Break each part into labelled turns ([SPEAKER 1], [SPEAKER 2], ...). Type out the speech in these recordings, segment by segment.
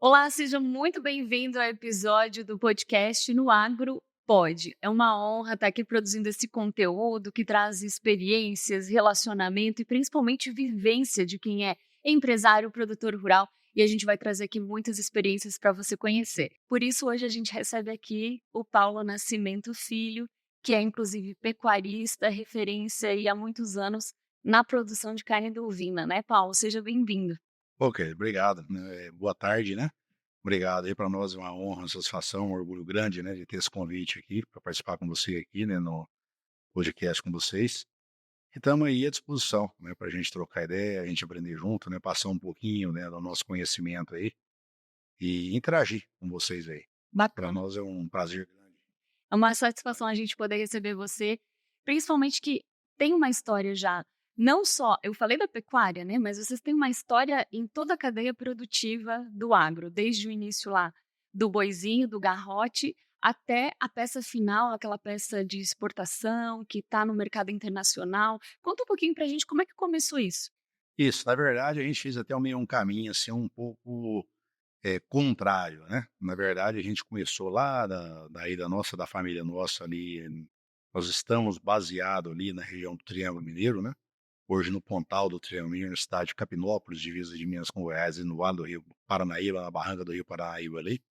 [SPEAKER 1] Olá, seja muito bem-vindo ao episódio do podcast No Agro Pode. É uma honra estar aqui produzindo esse conteúdo que traz experiências, relacionamento e principalmente vivência de quem é empresário, produtor rural. E a gente vai trazer aqui muitas experiências para você conhecer. Por isso, hoje a gente recebe aqui o Paulo Nascimento Filho, que é inclusive pecuarista, referência aí há muitos anos na produção de carne bovina, né, Paulo? Seja bem-vindo.
[SPEAKER 2] Ok, obrigado, né, boa tarde, né. Obrigado aí, para nós é uma honra, uma satisfação, um orgulho grande, né, de ter esse convite aqui para participar com você aqui, né, no podcast com vocês. E estamos aí à disposição, né, para a gente trocar ideia, a gente aprender junto, né, passar um pouquinho, né, do nosso conhecimento aí e interagir com vocês aí. Para
[SPEAKER 1] Bacana.
[SPEAKER 2] nós é um prazer grande.
[SPEAKER 1] É uma satisfação a gente poder receber você, principalmente que tem uma história já, não só eu falei da pecuária, né, mas vocês têm uma história em toda a cadeia produtiva do agro, desde o início lá do boizinho, do garrote, até a peça final, aquela peça de exportação que está no mercado internacional. Conta um pouquinho pra gente como é que começou isso.
[SPEAKER 2] Isso, na verdade a gente fez até meio um caminho, assim, um pouco, contrário, né. Na verdade a gente começou lá da família nossa ali, nós estamos baseado ali na região do Triângulo Mineiro, né. Hoje no Pontal do Triângulo Mineiro, na cidade de Capinópolis, divisa de Minas com Goiás e no Vale do Rio Paranaíba, na barranca do Rio Paranaíba ali.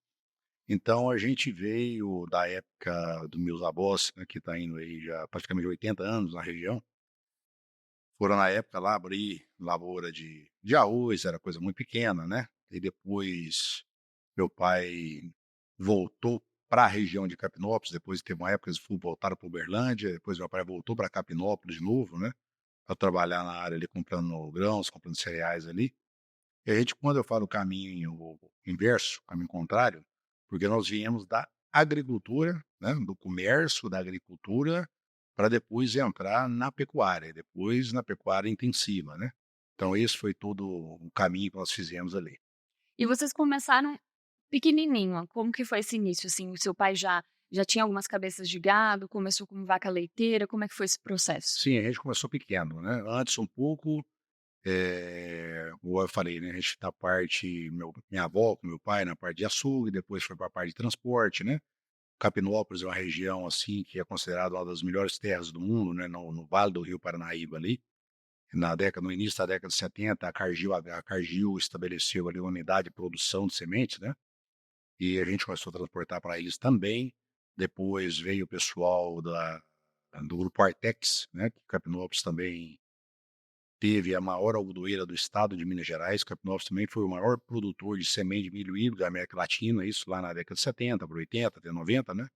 [SPEAKER 2] Então a gente veio da época dos meus avós, né, que está indo aí já praticamente 80 anos na região. Foram na época lá abrir lavoura de arroz, era coisa muito pequena, né. E depois meu pai voltou para a região de Capinópolis, depois teve uma época que eles voltaram para Uberlândia, depois meu pai voltou para Capinópolis de novo, né, para trabalhar na área ali comprando grãos, comprando cereais ali. E a gente, quando eu falo caminho inverso, caminho contrário, porque nós viemos da agricultura, né, do comércio, da agricultura, para depois entrar na pecuária, e depois na pecuária intensiva, né. Então esse foi todo o caminho que nós fizemos ali.
[SPEAKER 1] E vocês começaram pequenininho, como que foi esse início, assim? O seu pai já tinha algumas cabeças de gado, começou com vaca leiteira, como é que foi esse processo?
[SPEAKER 2] Sim, a gente começou pequeno, né, antes um pouco, igual eu falei, né, a gente da parte minha avó com meu pai na parte de açougue, depois foi para a parte de transporte, né. Capinópolis é uma região, assim, que é considerada uma das melhores terras do mundo, né, no Vale do Rio Paranaíba ali. No início da década de 70, a Cargill estabeleceu ali uma unidade de produção de sementes, né, e a gente começou a transportar para eles também. Depois veio o pessoal do grupo Artex, né, que Capinópolis também teve a maior algodoeira do estado de Minas Gerais. Capinópolis também foi o maior produtor de semente de milho híbrido da América Latina, isso lá na década de 70 para 80, até 90, né.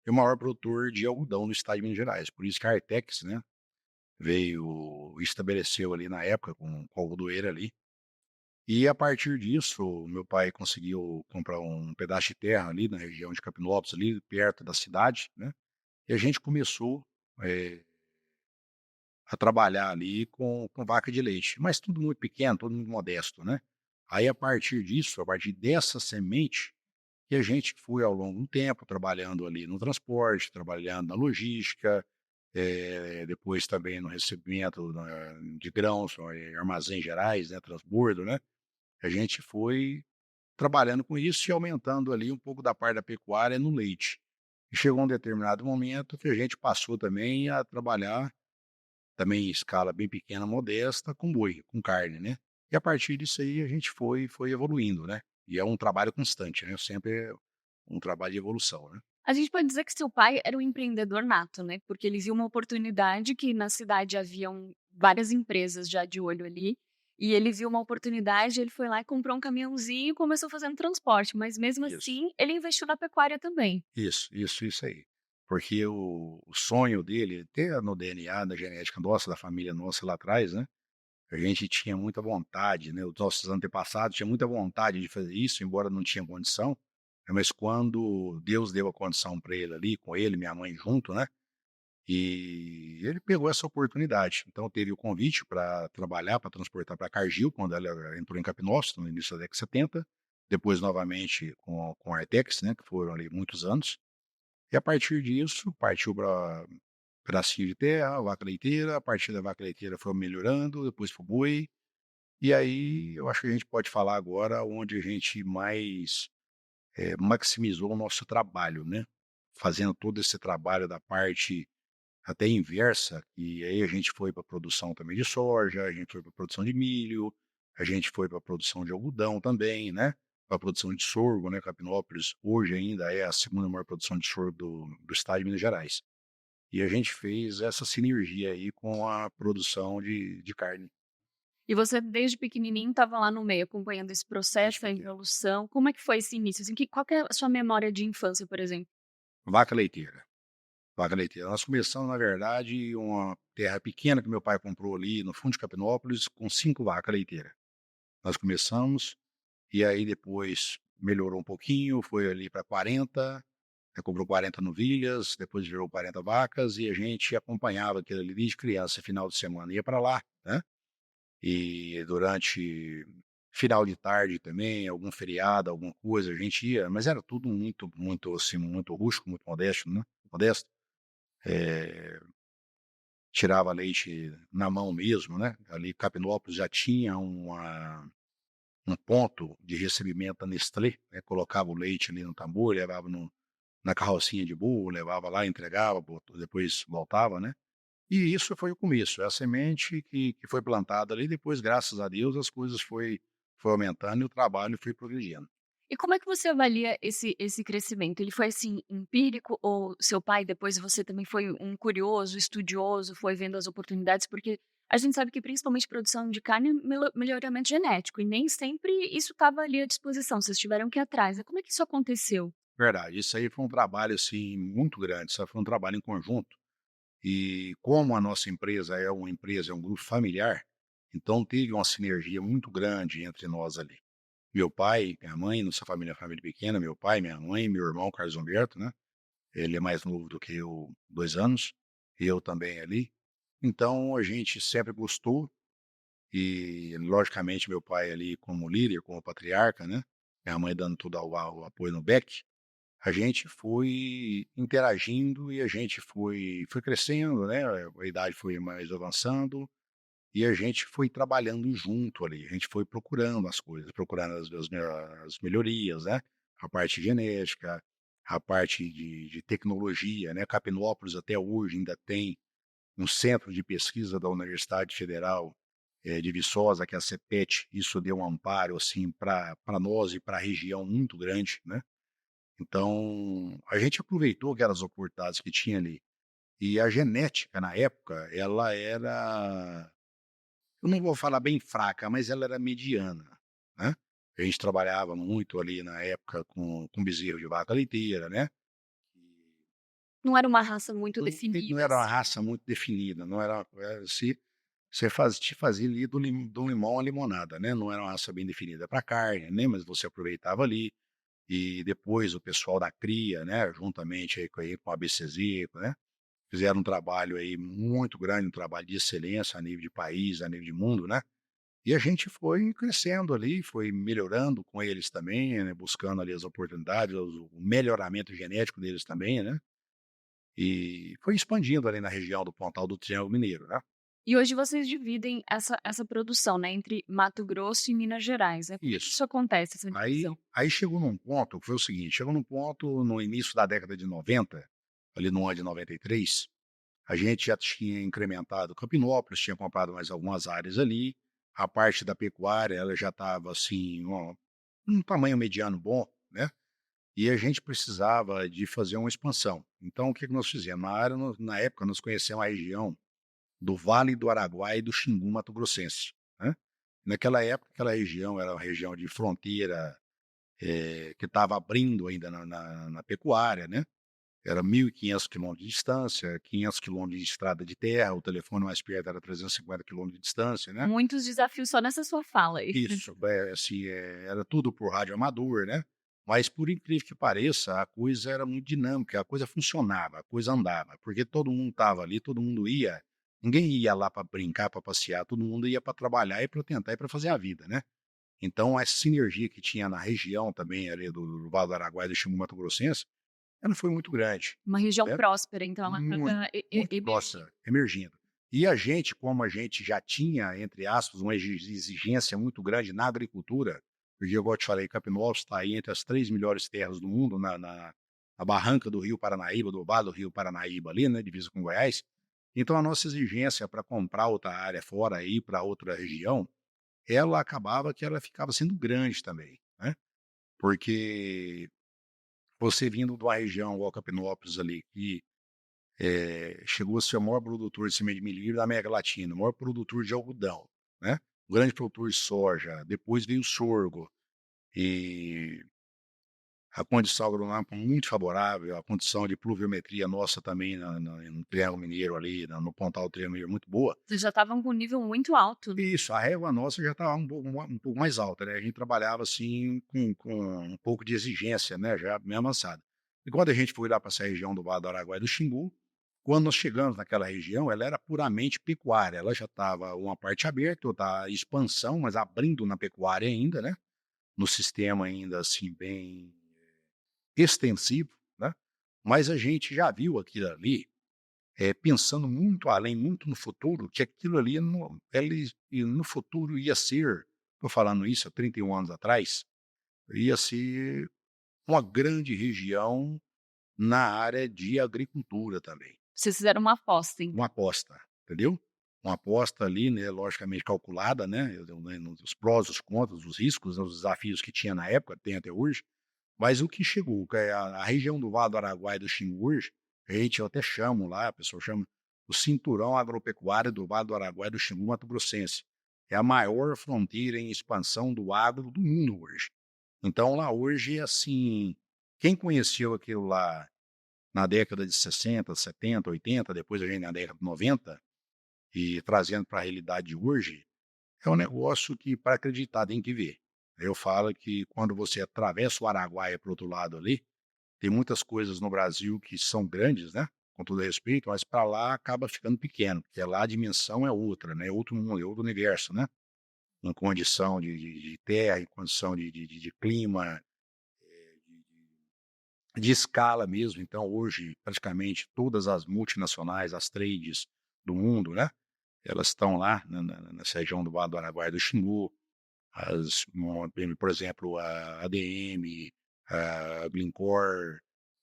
[SPEAKER 2] E o maior produtor de algodão no estado de Minas Gerais. Por isso que a Artex, né, veio estabeleceu ali na época com a algodoeira ali. E a partir disso, meu pai conseguiu comprar um pedaço de terra ali na região de Capinópolis, ali perto da cidade, né, e a gente começou, eh, a trabalhar ali com vaca de leite, mas tudo muito pequeno, tudo muito modesto, né. Aí a partir disso, a partir dessa semente, que a gente foi ao longo do tempo trabalhando ali no transporte, trabalhando na logística, depois também no recebimento de grãos, em armazéns gerais, né, transbordo, né. A gente foi trabalhando com isso e aumentando ali um pouco da parte da pecuária no leite. E chegou um determinado momento que a gente passou também a trabalhar, também em escala bem pequena, modesta, com boi, com carne, né. E a partir disso aí a gente foi evoluindo, né. E é um trabalho constante, né, sempre é um trabalho de evolução, né.
[SPEAKER 1] A gente pode dizer que seu pai era um empreendedor nato, né, porque ele viu uma oportunidade que na cidade haviam várias empresas já de olho ali, e ele viu uma oportunidade, ele foi lá e comprou um caminhãozinho e começou fazendo transporte, mas mesmo
[SPEAKER 2] Isso.
[SPEAKER 1] assim ele investiu na pecuária também.
[SPEAKER 2] Isso aí. Porque o sonho dele, até no DNA, da genética nossa, da família nossa lá atrás, né, a gente tinha muita vontade, né, os nossos antepassados tinham muita vontade de fazer isso, embora não tinha condição, mas quando Deus deu a condição para ele ali, com ele e minha mãe junto, né, e ele pegou essa oportunidade. Então teve o convite para trabalhar, para transportar para Cargill, quando ela entrou em Capinópolis, no início da década de 70, depois novamente com a Artex, né, que foram ali muitos anos. E a partir disso, partiu para pedacinho de terra, vaca leiteira, a partir da vaca leiteira foi melhorando, depois para o boi, E aí eu acho que a gente pode falar agora onde a gente mais, maximizou o nosso trabalho, né, fazendo todo esse trabalho da parte até inversa, e aí a gente foi para a produção também de soja, a gente foi para a produção de milho, a gente foi para a produção de algodão também, né, para a produção de sorgo, né, Capinópolis hoje ainda é a segunda maior produção de sorgo do estado de Minas Gerais. E a gente fez essa sinergia aí com a produção de carne,
[SPEAKER 1] E você desde pequenininho estava lá no meio acompanhando esse
[SPEAKER 2] desde
[SPEAKER 1] processo, a
[SPEAKER 2] pequeno.
[SPEAKER 1] evolução. Como é que foi esse início, assim, qual que é a sua memória de infância, por exemplo?
[SPEAKER 2] Vaca leiteira, vaca leiteira. Nós começamos, na verdade, uma terra pequena que meu pai comprou ali no fundo de Capinópolis com 5 vacas leiteiras. Nós começamos, e aí depois melhorou um pouquinho, foi ali para 40, comprou 40 novilhas, depois virou 40 vacas, e a gente acompanhava aquilo ali desde criança, final de semana ia para lá, né, e durante final de tarde também, algum feriado, alguma coisa, a gente ia, mas era tudo muito muito, assim, muito rústico, muito modesto, né, modesto. Eh, tirava leite na mão mesmo, né, ali Capinópolis já tinha um ponto de recebimento da Nestlé, né, colocava o leite ali no tambor, levava na carrocinha de burro, levava lá, entregava, depois voltava, né. E isso foi o começo, é a semente que foi plantada ali, depois, graças a Deus, as coisas foi aumentando e o trabalho foi progredindo.
[SPEAKER 1] E como é que você avalia esse crescimento? Ele foi, assim, empírico ou seu pai depois você também foi um curioso, estudioso, foi vendo as oportunidades? Porque a gente sabe que principalmente produção de carne é melhoramento genético e nem sempre isso estava ali à disposição, vocês tiveram que ir atrás, né. Como é que isso aconteceu?
[SPEAKER 2] Verdade, isso aí foi um trabalho, assim, muito grande, sabe, foi um trabalho em conjunto. E como a nossa empresa é uma empresa, é um grupo familiar, então teve uma sinergia muito grande entre nós ali. Meu pai, minha mãe, nossa família é uma família pequena, meu pai, minha mãe, meu irmão Carlos Humberto, né, ele é mais novo do que eu, 2 anos, e eu também ali. Então a gente sempre gostou e logicamente meu pai ali como líder, como patriarca, né, minha mãe dando todo o apoio no back, a gente foi interagindo e a gente foi crescendo, né, a idade foi mais avançando, e a gente foi trabalhando junto ali, a gente foi procurando as coisas, procurando as melhorias, né, a parte genética, a parte de tecnologia, né, Capinópolis até hoje ainda tem um centro de pesquisa da Universidade Federal, de Viçosa, que é a CPET, isso deu um amparo, assim, para nós e para a região muito grande, né. Então, a gente aproveitou aquelas oportunidades que tinha ali. E a genética na época, ela era, eu não vou falar bem fraca, mas ela era mediana, né. A gente trabalhava muito ali na época com bezerro de vaca leiteira, né.
[SPEAKER 1] Não era uma raça muito
[SPEAKER 2] Não
[SPEAKER 1] definida,
[SPEAKER 2] era uma
[SPEAKER 1] assim.
[SPEAKER 2] raça muito definida, não era, se você te fazia ali do limão à limonada, né, não era uma raça bem definida para carne, né, mas você aproveitava ali. E depois o pessoal da cria, né, juntamente aí com a BCZ, né, fizeram um trabalho aí muito grande, um trabalho de excelência a nível de país, a nível de mundo, né. E a gente foi crescendo ali, foi melhorando com eles também, né, buscando ali as oportunidades, o melhoramento genético deles também, né, e foi expandindo ali na região do Pontal do Triângulo Mineiro, né.
[SPEAKER 1] E hoje vocês dividem essa produção, né, entre Mato Grosso e Minas Gerais, né. Como é que
[SPEAKER 2] Isso.
[SPEAKER 1] isso acontece, essa
[SPEAKER 2] Aí
[SPEAKER 1] divisão?
[SPEAKER 2] aí chegou num ponto que foi o seguinte, chegou num ponto no início da década de 90, ali no ano de 93. A gente já tinha incrementado Campinópolis, tinha comprado mais algumas áreas ali, a parte da pecuária, ela já estava assim, um tamanho mediano bom, né, e a gente precisava de fazer uma expansão. Então o que que nós fizemos? Na época nós conhecemos a região do Vale do Araguaia e do Xingu Mato-Grossense, né. Naquela época, aquela região era uma região de fronteira, que estava abrindo ainda na pecuária, né. Era 1.500 quilômetros de distância, 500 quilômetros de estrada de terra, o telefone mais perto era 350 quilômetros de distância, né.
[SPEAKER 1] Muitos desafios só nessa sua fala aí.
[SPEAKER 2] Isso, assim, era tudo por rádio amador, né. Mas por incrível que pareça, a coisa era muito dinâmica, a coisa funcionava, a coisa andava, porque todo mundo estava ali, todo mundo ia, ninguém ia lá para brincar, para passear, todo mundo ia para trabalhar e para tentar e para fazer a vida, né. Então essa sinergia que tinha na região também ali do Vale do Araguaia e do Xingu Mato Grossense, ela foi muito grande,
[SPEAKER 1] Uma região
[SPEAKER 2] né.
[SPEAKER 1] próspera, então ela
[SPEAKER 2] Muito,
[SPEAKER 1] estava
[SPEAKER 2] muito
[SPEAKER 1] emergindo.
[SPEAKER 2] próxima, emergindo. E a gente, como a gente já tinha, entre aspas, uma exigência muito grande na agricultura, porque igual eu te falei, Capinópolis está aí entre as 3 melhores terras do mundo, na barranca do Rio Paranaíba, do vale do Rio Paranaíba ali, né, divisa com Goiás. Então a nossa exigência para comprar outra área fora aí para outra região, ela acabava que ela ficava sendo grande também, né, porque você vindo de uma região igual Capinópolis ali, que chegou a ser o maior produtor de semente de milho da América Latina, o maior produtor de algodão, né, o grande produtor de soja, depois veio o sorgo, e a condição agronômica muito favorável, a condição de pluviometria nossa também no Triângulo Mineiro ali, no Pontal do Triângulo Mineiro muito boa.
[SPEAKER 1] Vocês já estavam com um nível muito alto.
[SPEAKER 2] Isso, a régua nossa já estava um pouco mais alta, né, a gente trabalhava assim com um pouco de exigência, né, já bem avançada. E quando a gente foi lá para essa região do Vale do Araguaia e do Xingu, quando nós chegamos naquela região, ela era puramente pecuária, ela já estava uma parte aberta, outra expansão, mas abrindo na pecuária ainda, né, no sistema ainda assim bem extensivo, né, mas a gente já viu aquilo ali, pensando muito além, muito no futuro, que aquilo ali no futuro ia ser, estou falando isso há 31 anos atrás, ia ser uma grande região na área de agricultura também.
[SPEAKER 1] Vocês fizeram uma aposta,
[SPEAKER 2] Uma
[SPEAKER 1] então.
[SPEAKER 2] aposta, entendeu? Uma aposta ali, né, logicamente calculada, né, os prós, os contras, os riscos, né, os desafios que tinha na época, tem até hoje, mas o que chegou, que é a região do Vale do Araguaia e do Xingu hoje, a gente eu até chamo lá, a pessoa chama o cinturão agropecuário do Vale do Araguaia e do Xingu Mato Grossense. É a maior fronteira em expansão do agro do mundo hoje. Então lá hoje, assim, quem conheceu aquilo lá na década de 60, 70, 80, depois a gente na década de 90, e trazendo para a realidade de hoje, é um negócio que para acreditar tem que ver. Eu falo que quando você atravessa o Araguaia para o outro lado ali, tem muitas coisas no Brasil que são grandes, né, com todo respeito, mas para lá acaba ficando pequeno, porque lá a dimensão é outra, né, é outro mundo, é outro universo, né, em condição de terra, em condição de clima, de escala mesmo. Então hoje, praticamente todas as multinacionais, as trades do mundo, né, elas estão lá nessa região do Vale do Araguaia e do Xingu, por exemplo, a ADM, a Glencore,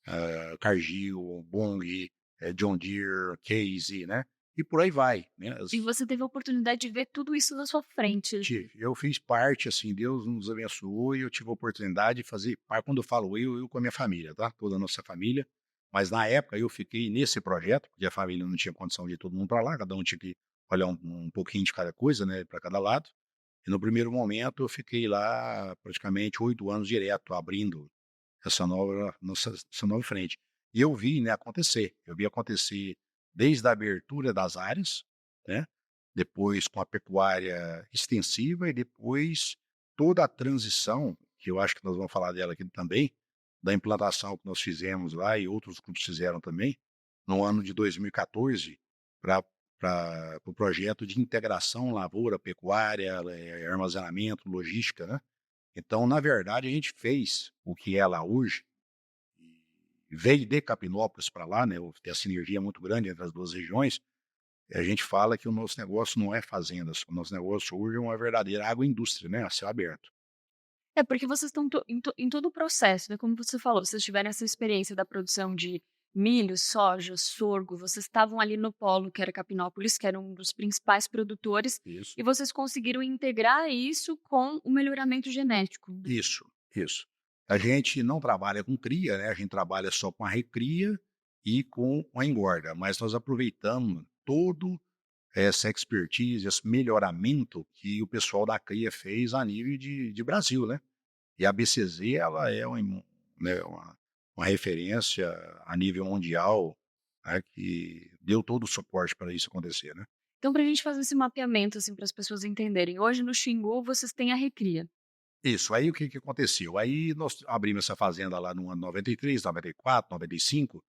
[SPEAKER 2] a Cargill, Bunge, John Deere, Case, né, e por aí vai, né.
[SPEAKER 1] E você teve a oportunidade de ver tudo isso na sua frente.
[SPEAKER 2] Eu fiz parte, assim, Deus nos abençoou e eu tive a oportunidade de fazer parte. Quando eu falo eu com a minha família, tá, toda a nossa família, mas na época eu fiquei nesse projeto, porque a família não tinha condição de ir todo mundo para lá, cada um tinha que olhar um pouquinho de cada coisa, né, para cada lado, e no primeiro momento eu fiquei lá praticamente 8 anos direto, abrindo essa nova frente. E eu vi, né, acontecer, eu vi acontecer desde a abertura das áreas, né, depois com a pecuária extensiva e depois toda a transição, que eu acho que nós vamos falar dela aqui também, da implantação que nós fizemos lá e outros grupos fizeram também, no ano de 2014, para o projeto de integração lavoura, pecuária, armazenamento, logística, né. Então, na verdade, a gente fez o que é lá hoje, e veio de Capinópolis para lá, né, tem a sinergia muito grande entre as 2 regiões. A gente fala que o nosso negócio não é fazendas, o nosso negócio hoje é uma verdadeira agroindústria, né, a céu aberto.
[SPEAKER 1] É, porque vocês estão em todo o processo, né, como você falou, vocês tiveram essa experiência da produção de milho, soja, sorgo, vocês estavam ali no polo, que era Capinópolis, que era um dos principais produtores,
[SPEAKER 2] Isso.
[SPEAKER 1] e vocês conseguiram integrar isso com o melhoramento genético.
[SPEAKER 2] Isso, isso. A gente não trabalha com cria, né, a gente trabalha só com a recria e com a engorda, mas nós aproveitamos todo essa expertise, esse melhoramento que o pessoal da cria fez a nível de Brasil, né. E a BCZ ela é né, uma referência a nível mundial, né, que deu todo o suporte para isso acontecer, né.
[SPEAKER 1] Então, para a gente fazer esse mapeamento, assim, para as pessoas entenderem, hoje no Xingu vocês têm a recria.
[SPEAKER 2] Isso, aí o que que aconteceu? Aí nós abrimos essa fazenda lá no ano 93, 94, 95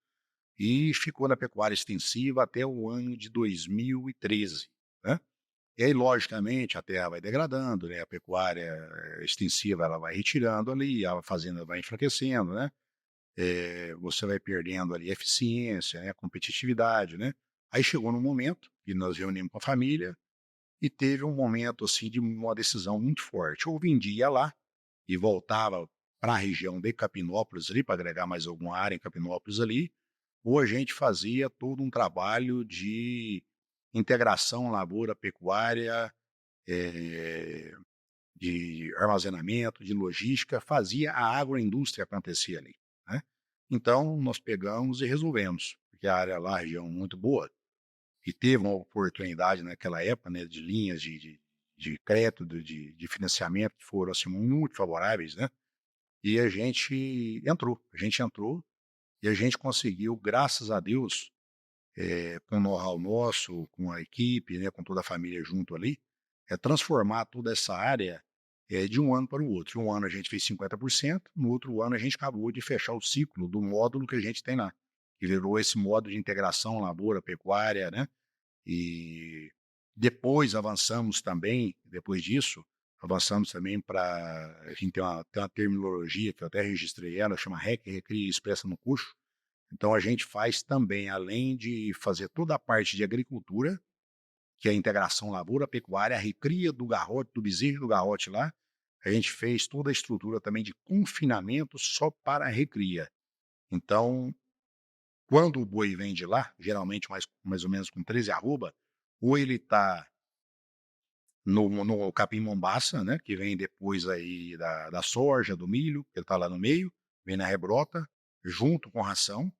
[SPEAKER 2] e ficou na pecuária extensiva até o ano de 2013, né. E aí, logicamente, a terra vai degradando, né, a pecuária extensiva ela vai retirando ali, a fazenda vai enfraquecendo, né. Você vai perdendo ali eficiência, né, competitividade, né. Aí chegou num momento e nós reunimos com a família, e teve um momento, assim, de uma decisão muito forte. Ou vendia lá e voltava para a região de Capinópolis ali, para agregar mais alguma área em Capinópolis ali, ou a gente fazia todo um trabalho de integração lavoura-pecuária, eh, de armazenamento, de logística, fazia a agroindústria acontecer ali, né. Então nós pegamos e resolvemos, porque a área lá, a região muito boa, e teve uma oportunidade naquela época, né, de linhas de crédito, de financiamento que foram, assim, muito favoráveis, né, e a gente entrou e a gente conseguiu, graças a Deus, com o know-how nosso, com a equipe, né, com toda a família junto ali, transformar toda essa área, de um ano para o outro. Um ano a gente fez 50%, no outro ano a gente acabou de fechar o ciclo do módulo que a gente tem lá, que virou esse módulo de integração lavoura-pecuária, né, e depois avançamos também, depois disso, avançamos também para a gente tem uma terminologia que eu até registrei ela, chama REC, Recria e Expressa no Cucho. Então a gente faz também, além de fazer toda a parte de agricultura, que é a integração lavoura-pecuária, a recria do garrote, do bezerro do garrote lá, a gente fez toda a estrutura também de confinamento só para a recria. Então, quando o boi vem de lá, geralmente mais ou menos com 13 arroba, ou ele está no capim mombaça, né, que vem depois aí da soja, do milho, ele está lá no meio, vem na rebrota, junto com ração,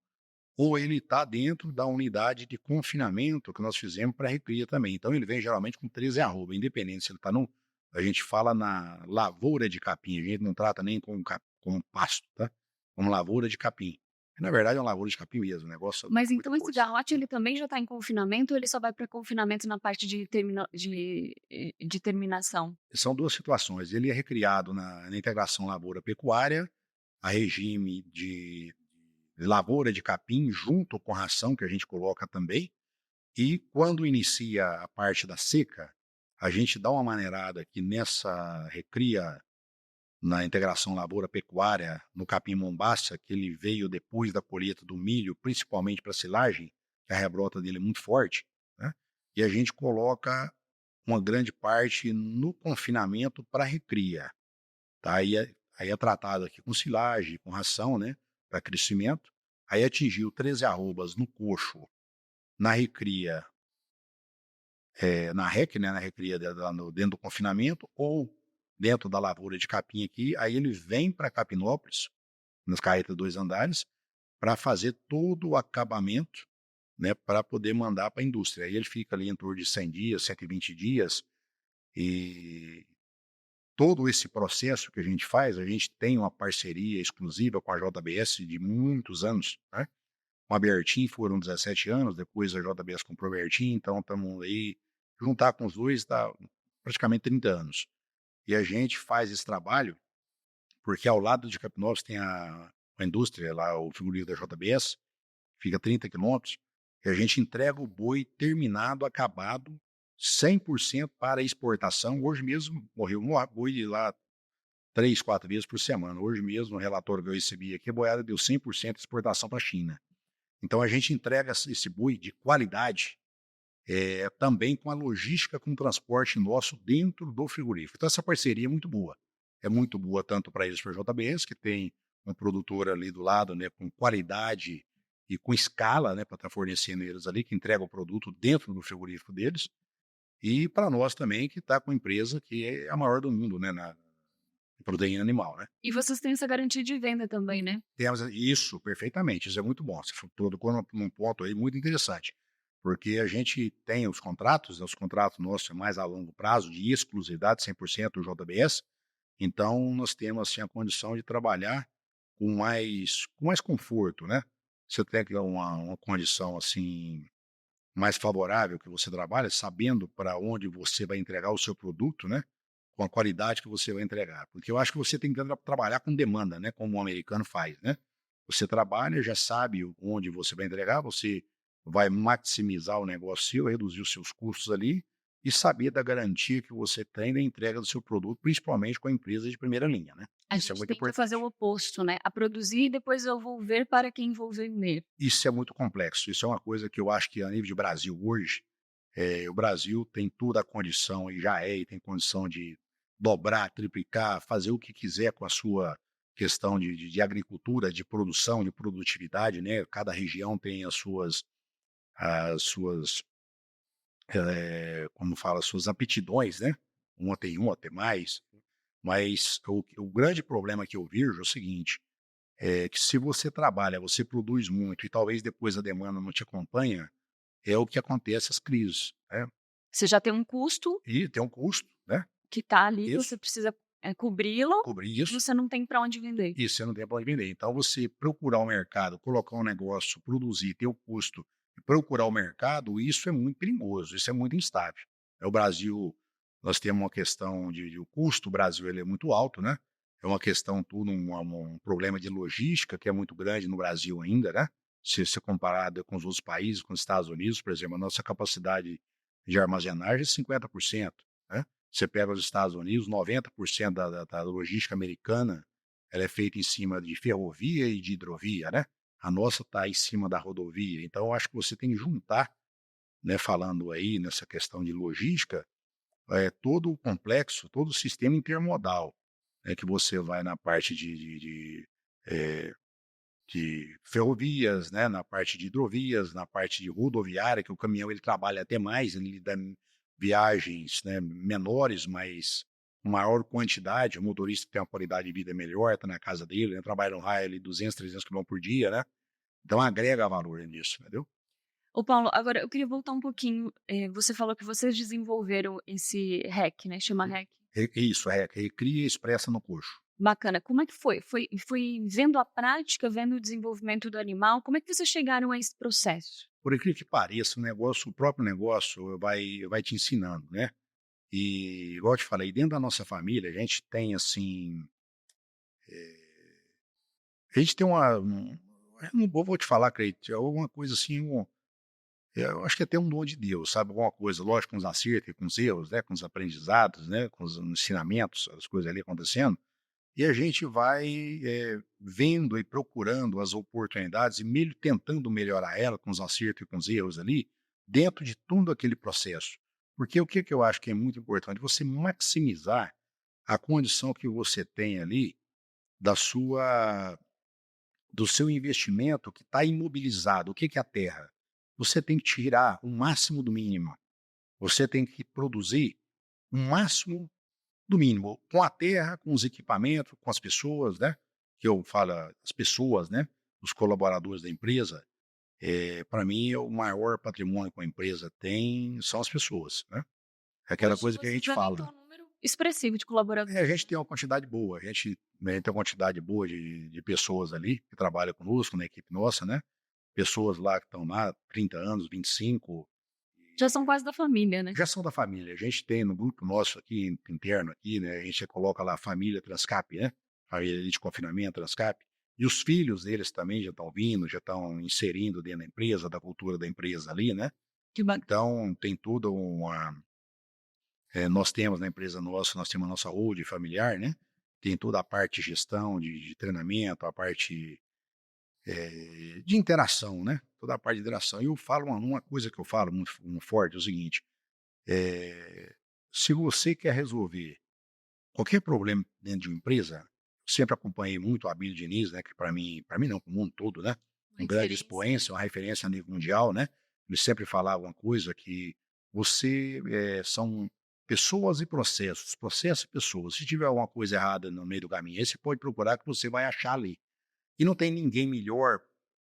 [SPEAKER 2] ou ele está dentro da unidade de confinamento que nós fizemos para recria também. Então ele vem geralmente com 13 arroba, independente se ele está no... A gente fala na lavoura de capim, a gente não trata nem como pasto, tá? Como lavoura de capim. Na verdade é uma lavoura de capim mesmo, o negócio
[SPEAKER 1] Mas
[SPEAKER 2] é muita
[SPEAKER 1] então esse
[SPEAKER 2] coisa.
[SPEAKER 1] garrote ele também já está em confinamento ou ele só vai para confinamento na parte de terminação?
[SPEAKER 2] São duas situações. Ele é recriado na integração lavoura-pecuária, a regime de lavoura de capim, junto com ração, que a gente coloca também. E quando inicia a parte da seca, a gente dá uma maneirada aqui nessa recria, na integração lavoura-pecuária, no capim mombaça, que ele veio depois da colheita do milho, principalmente para silagem, que a rebrota dele é muito forte, né? E a gente coloca uma grande parte no confinamento para recria, tá? Aí é tratado aqui com silagem, com ração, né, para crescimento. Aí atingiu 13 arrobas no coxo, na recria, na REC, né, na recria dentro do confinamento, ou dentro da lavoura de capim aqui, aí ele vem para Capinópolis, nas carretas 2 andares, para fazer todo o acabamento, né, para poder mandar para a indústria. Aí ele fica ali em torno de 100 dias, 120 dias, e todo esse processo que a gente faz, a gente tem uma parceria exclusiva com a JBS de muitos anos, né? Com a Bertin foram 17 anos, depois a JBS comprou a Bertin, então estamos aí, juntar com os dois dá praticamente 30 anos. E a gente faz esse trabalho, porque ao lado de Capinópolis tem a indústria lá, o frigorífico da JBS, fica a 30 quilômetros, e a gente entrega o boi terminado, acabado, 100% para exportação. Hoje mesmo morreu um boi de lá 3, 4 vezes por semana. Hoje mesmo, no relatório que eu recebi aqui, a boiada deu 100% de exportação para a China. Então a gente entrega esse boi de qualidade, também com a logística, com o transporte nosso dentro do frigorífico. Então essa parceria é muito boa. É muito boa tanto para eles, para a JBS, que tem um produtor ali do lado, né, com qualidade e com escala, né, para estar fornecendo eles ali, que entrega o produto dentro do frigorífico deles, e para nós também, que está com a empresa que é a maior do mundo, né, na proteína animal, né.
[SPEAKER 1] E vocês têm essa garantia de venda também, né?
[SPEAKER 2] Temos isso, perfeitamente, isso é muito bom. Você tocou num ponto aí muito interessante, porque a gente tem os contratos, né, os contratos nossos é mais a longo prazo, de exclusividade, 100% do JBS, então nós temos assim a condição de trabalhar com mais conforto, né. Você tem que uma condição assim mais favorável que você trabalha, sabendo para onde você vai entregar o seu produto, né, com a qualidade que você vai entregar. Porque eu acho que você tem que trabalhar com demanda, né, como o americano faz, né. Você trabalha, já sabe onde você vai entregar, você vai maximizar o negócio seu, reduzir os seus custos ali e saber da garantia que você tem da entrega do seu produto, principalmente com a empresa de primeira linha, né.
[SPEAKER 1] A
[SPEAKER 2] Isso é
[SPEAKER 1] gente
[SPEAKER 2] muito
[SPEAKER 1] tenta fazer o
[SPEAKER 2] importante.
[SPEAKER 1] oposto, né? A produzir e depois eu vou ver para quem vou vender.
[SPEAKER 2] Isso é muito complexo, isso é uma coisa que eu acho que a nível de Brasil hoje, O Brasil tem toda a condição, e já é, e tem condição de dobrar, triplicar, fazer o que quiser com a sua questão de agricultura, de produção, de produtividade, né? Cada região tem as suas, como fala, as suas aptidões, né? Uma tem uma, tem mais. Mas o grande problema que eu vejo é o seguinte: é que se você trabalha, você produz muito e talvez depois a demanda não te acompanha, é o que acontece as crises, né?
[SPEAKER 1] Você já tem um custo
[SPEAKER 2] E tem um custo, né?
[SPEAKER 1] que está ali, que
[SPEAKER 2] Isso,
[SPEAKER 1] você precisa, cobri-lo,
[SPEAKER 2] cobrir
[SPEAKER 1] e
[SPEAKER 2] isso,
[SPEAKER 1] você não tem para onde vender.
[SPEAKER 2] e você não tem para onde vender. Então, você procurar o mercado, colocar um negócio, produzir, ter o custo e procurar o mercado, isso é muito perigoso, isso é muito instável. O Brasil, nós temos uma questão o custo do Brasil ele é muito alto, né? É uma questão, tudo um problema de logística que é muito grande no Brasil ainda, né? Se comparado com os outros países, com os Estados Unidos, por exemplo, a nossa capacidade de armazenagem é 50%, né? Você pega os Estados Unidos, 90% da logística americana ela é feita em cima de ferrovia e de hidrovia, né? A nossa está em cima da rodovia. Então, eu acho que você tem que juntar, né, falando aí nessa questão de logística, todo o complexo, todo o sistema intermodal, né, que você vai na parte eh, de ferrovias, né, na parte de hidrovias, na parte de rodoviária, que o caminhão ele trabalha até mais, ele dá viagens, né, menores, mas com maior quantidade, o motorista tem uma qualidade de vida melhor, está na casa dele, né, trabalha no raio ali 200, 300 quilômetros por dia, né? Então agrega valor nisso, entendeu?
[SPEAKER 1] Ô Paulo, agora eu queria voltar um pouquinho, você falou que vocês desenvolveram esse REC, né, chama REC.
[SPEAKER 2] Isso, recria e expressa no coxo.
[SPEAKER 1] Bacana. Como é que foi? Foi vendo a prática, vendo o desenvolvimento do animal, como é que vocês chegaram a esse processo?
[SPEAKER 2] Por incrível que pareça, o próprio negócio vai te ensinando, né? E, igual eu te falei, dentro da nossa família, a gente tem assim. A gente tem eu não vou te falar, acredito, é alguma coisa assim, eu acho que é até um dom de Deus, sabe? Alguma coisa, lógico, com os acertos e com os erros, né? Com os aprendizados, né? Com os ensinamentos, as coisas ali acontecendo. E a gente vai vendo e procurando as oportunidades e tentando melhorar ela com os acertos e com os erros ali, dentro de todo aquele processo. Porque o que eu acho que é muito importante? Você maximizar a condição que você tem ali da sua do seu investimento que está imobilizado. O que é a terra? Você tem que tirar o máximo do mínimo. Você tem que produzir o máximo do mínimo com a terra, com os equipamentos, com as pessoas, né? Que eu falo, as pessoas, né? Os colaboradores da empresa. Para mim, o maior patrimônio que a empresa tem são as pessoas, né? É aquela
[SPEAKER 1] Hoje
[SPEAKER 2] coisa que a
[SPEAKER 1] vocês
[SPEAKER 2] gente
[SPEAKER 1] devem ter um
[SPEAKER 2] fala.
[SPEAKER 1] número expressivo de colaboradores,
[SPEAKER 2] A gente
[SPEAKER 1] né?
[SPEAKER 2] tem uma quantidade boa, a gente, né, tem uma quantidade boa de pessoas ali que trabalham conosco na equipe nossa, né? Pessoas lá que estão lá 30 anos, 25,
[SPEAKER 1] Já são quase da família, né?
[SPEAKER 2] já são da família. A gente tem no grupo nosso aqui, interno aqui, né, a gente coloca lá a família Transcap, né? Família de confinamento Transcap. E os filhos deles também já estão vindo, já estão inserindo dentro da empresa, da cultura da empresa ali, né?
[SPEAKER 1] Que bacana.
[SPEAKER 2] Então, tem toda nós temos na empresa nossa, nós temos a nossa holding familiar, né? Tem toda a parte de gestão, de treinamento, a parte de interação, né? Toda a parte de interação. E eu falo uma coisa que eu falo muito forte, é o seguinte: se você quer resolver qualquer problema dentro de uma empresa, eu sempre acompanhei muito a Abílio Diniz, né? Que para mim não, para o mundo todo, né?
[SPEAKER 1] Uma
[SPEAKER 2] Um grande
[SPEAKER 1] referência,
[SPEAKER 2] expoente,
[SPEAKER 1] né?
[SPEAKER 2] uma referência a nível mundial, né? Ele sempre falava uma coisa que são pessoas e processos, processos e pessoas. Se tiver alguma coisa errada no meio do caminho, aí você pode procurar que você vai achar ali. E não tem ninguém melhor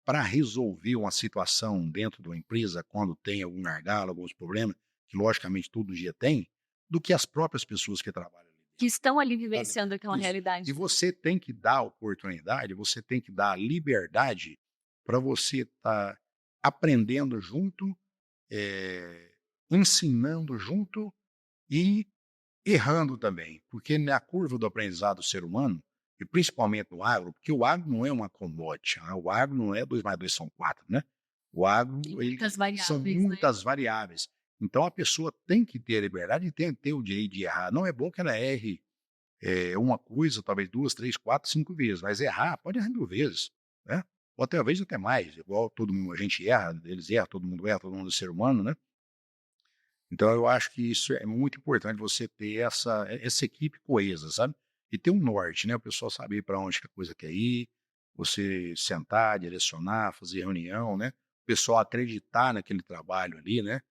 [SPEAKER 2] para resolver uma situação dentro de uma empresa quando tem algum gargalo, alguns problemas, que logicamente todo dia tem, do que as próprias pessoas que trabalham ali
[SPEAKER 1] Que estão ali
[SPEAKER 2] dentro, sabe?
[SPEAKER 1] vivenciando aquela
[SPEAKER 2] Isso. E
[SPEAKER 1] realidade, né?
[SPEAKER 2] você tem que dar oportunidade, você tem que dar liberdade para você estar aprendendo junto, ensinando junto e errando também, porque na curva do aprendizado do ser humano, e principalmente no agro, porque o agro não é uma commodity, né? O agro não é 2 mais 2 são 4, né? O
[SPEAKER 1] Tem
[SPEAKER 2] agro,
[SPEAKER 1] muitas
[SPEAKER 2] são
[SPEAKER 1] variáveis, né?
[SPEAKER 2] muitas variáveis. Então a pessoa tem que ter a liberdade e tem que ter o direito de errar. Não é bom que ela erre uma coisa, talvez 2, 3, 4, 5 vezes, mas errar, pode errar 1000 vezes, né? Ou até, talvez até mais, igual todo mundo, a gente erra, eles erram, todo mundo é ser humano, né? Então eu acho que isso é muito importante você ter essa equipe coesa, sabe. E ter um norte, né, o pessoal saber para onde que a coisa quer ir, você sentar, direcionar, fazer reunião, né, o pessoal acreditar naquele trabalho ali, né,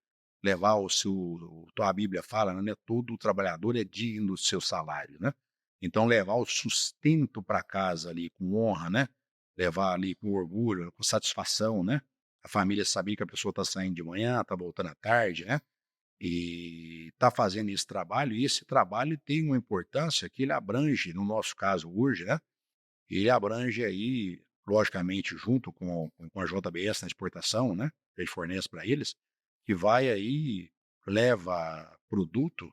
[SPEAKER 2] levar a Bíblia fala, né, todo trabalhador é digno do seu salário, né. Então levar o sustento para casa ali com honra, né, levar ali com orgulho, com satisfação, né, a família saber que a pessoa está saindo de manhã, está voltando à tarde, né. E está fazendo esse trabalho, e esse trabalho tem uma importância que ele abrange, no nosso caso hoje, né, ele abrange aí, logicamente, junto com a JBS na exportação, né, que a gente fornece para eles, que vai aí, leva produto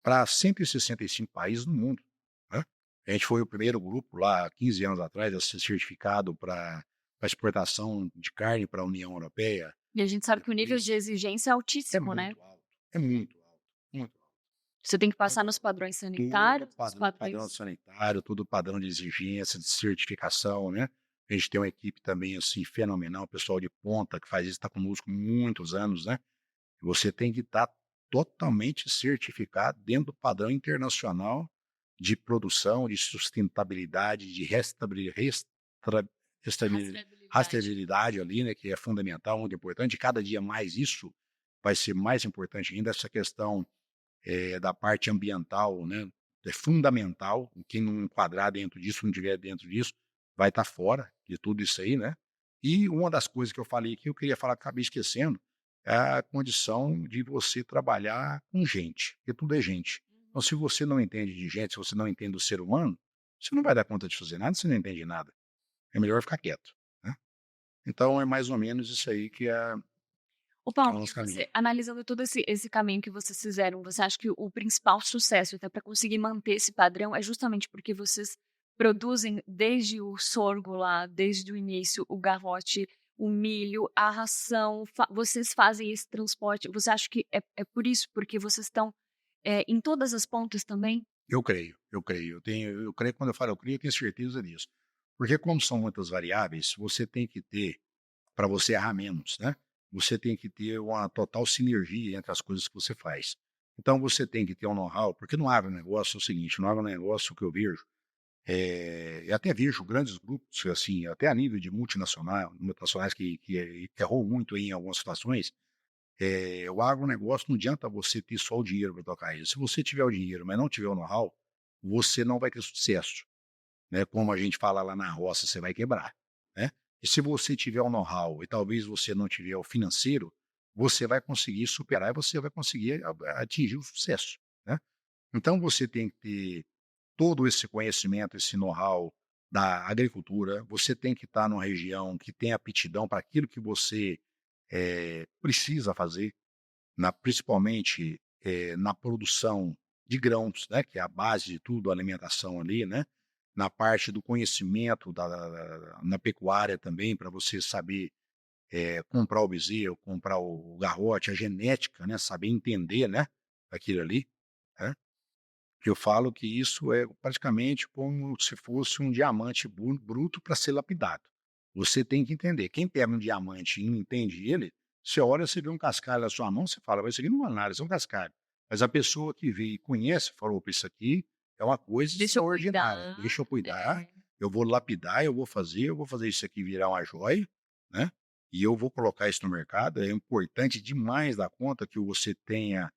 [SPEAKER 2] para 165 países no mundo, né. A gente foi o primeiro grupo lá, 15 anos atrás, a ser certificado para exportação de carne para a União Europeia.
[SPEAKER 1] E a gente sabe que o nível
[SPEAKER 2] Depois
[SPEAKER 1] de exigência é
[SPEAKER 2] é
[SPEAKER 1] altíssimo, né.
[SPEAKER 2] muito alto, é muito alto, muito alto.
[SPEAKER 1] Você tem que passar
[SPEAKER 2] Muito
[SPEAKER 1] nos
[SPEAKER 2] alto.
[SPEAKER 1] padrões
[SPEAKER 2] Tudo
[SPEAKER 1] sanitários, nos
[SPEAKER 2] padrão
[SPEAKER 1] padrões
[SPEAKER 2] sanitário, tudo padrão de exigência, de certificação, né. A gente tem uma equipe também, assim, fenomenal, pessoal de ponta que faz isso, está conosco muitos anos, né. Você tem que estar totalmente certificado dentro do padrão internacional de produção, de sustentabilidade, de restabili
[SPEAKER 1] rastreabilidade.
[SPEAKER 2] rastreabilidade ali, né, que é fundamental, muito importante. Cada dia mais isso vai ser mais importante ainda, essa questão da parte ambiental, né, é fundamental. Quem não enquadrar dentro disso, não tiver dentro disso, vai estar fora de tudo isso aí, né. E uma das coisas que eu falei que eu queria falar, acabei esquecendo, é a condição de você trabalhar com gente, porque tudo é gente. Então,
[SPEAKER 1] Uhum.
[SPEAKER 2] se você não entende de gente, se você não entende do ser humano, você não vai dar conta de fazer nada, você não entende nada. É melhor ficar quieto, né. Então é mais ou menos isso aí que
[SPEAKER 1] Ô
[SPEAKER 2] é
[SPEAKER 1] Paulo,
[SPEAKER 2] o
[SPEAKER 1] e
[SPEAKER 2] nosso caminho.
[SPEAKER 1] você analisando todo esse caminho que vocês fizeram, você acha que o principal sucesso, até para conseguir manter esse padrão, é justamente porque vocês produzem desde o sorgo lá, desde o início, o garrote, o milho, a ração, vocês fazem esse transporte, você acha que é por isso, porque vocês estão, em todas as pontas também?
[SPEAKER 2] Eu creio, eu creio. Eu creio quando eu falo eu creio, eu tenho certeza disso. Porque como são muitas variáveis, você tem que ter, para você errar menos, né, você tem que ter uma total sinergia entre as coisas que você faz. Então você tem que ter um know-how, porque no agronegócio é o seguinte, no agronegócio o que eu vejo, eu até vejo grandes grupos, assim, até a nível de multinacionais que errou muito aí em algumas situações, o agronegócio não adianta você ter só o dinheiro para tocar ele. Se você tiver o dinheiro, mas não tiver o know-how, você não vai ter sucesso, né? Como a gente fala lá na roça, você vai quebrar, né? E se você tiver o know-how e talvez você não tiver o financeiro, você vai conseguir superar e você vai conseguir atingir o sucesso, né? Então você tem que ter todo esse conhecimento, esse know-how da agricultura, você tem que estar numa região que tem aptidão para aquilo que você precisa fazer, principalmente, na produção de grãos, né, que é a base de tudo, a alimentação ali, né, na parte do conhecimento na pecuária também, para você saber, comprar o bezerro, comprar o garrote, a genética, né, saber entender, né, aquilo ali, né. Eu falo que isso é praticamente como se fosse um diamante bruto para ser lapidado. Você tem que entender. Quem pega um diamante e não entende ele, você olha, você vê um cascalho na sua mão, você fala: "Mas isso aqui não é nada, isso é um cascalho". Mas a pessoa que vê e conhece, falou: "Opa, isso aqui é uma coisa
[SPEAKER 1] Deixa eu
[SPEAKER 2] extraordinária.
[SPEAKER 1] cuidar.
[SPEAKER 2] Deixa eu cuidar,
[SPEAKER 1] É.
[SPEAKER 2] eu vou lapidar, eu vou fazer isso aqui virar uma joia, né, e eu vou colocar isso no mercado". É importante demais da conta que você tenha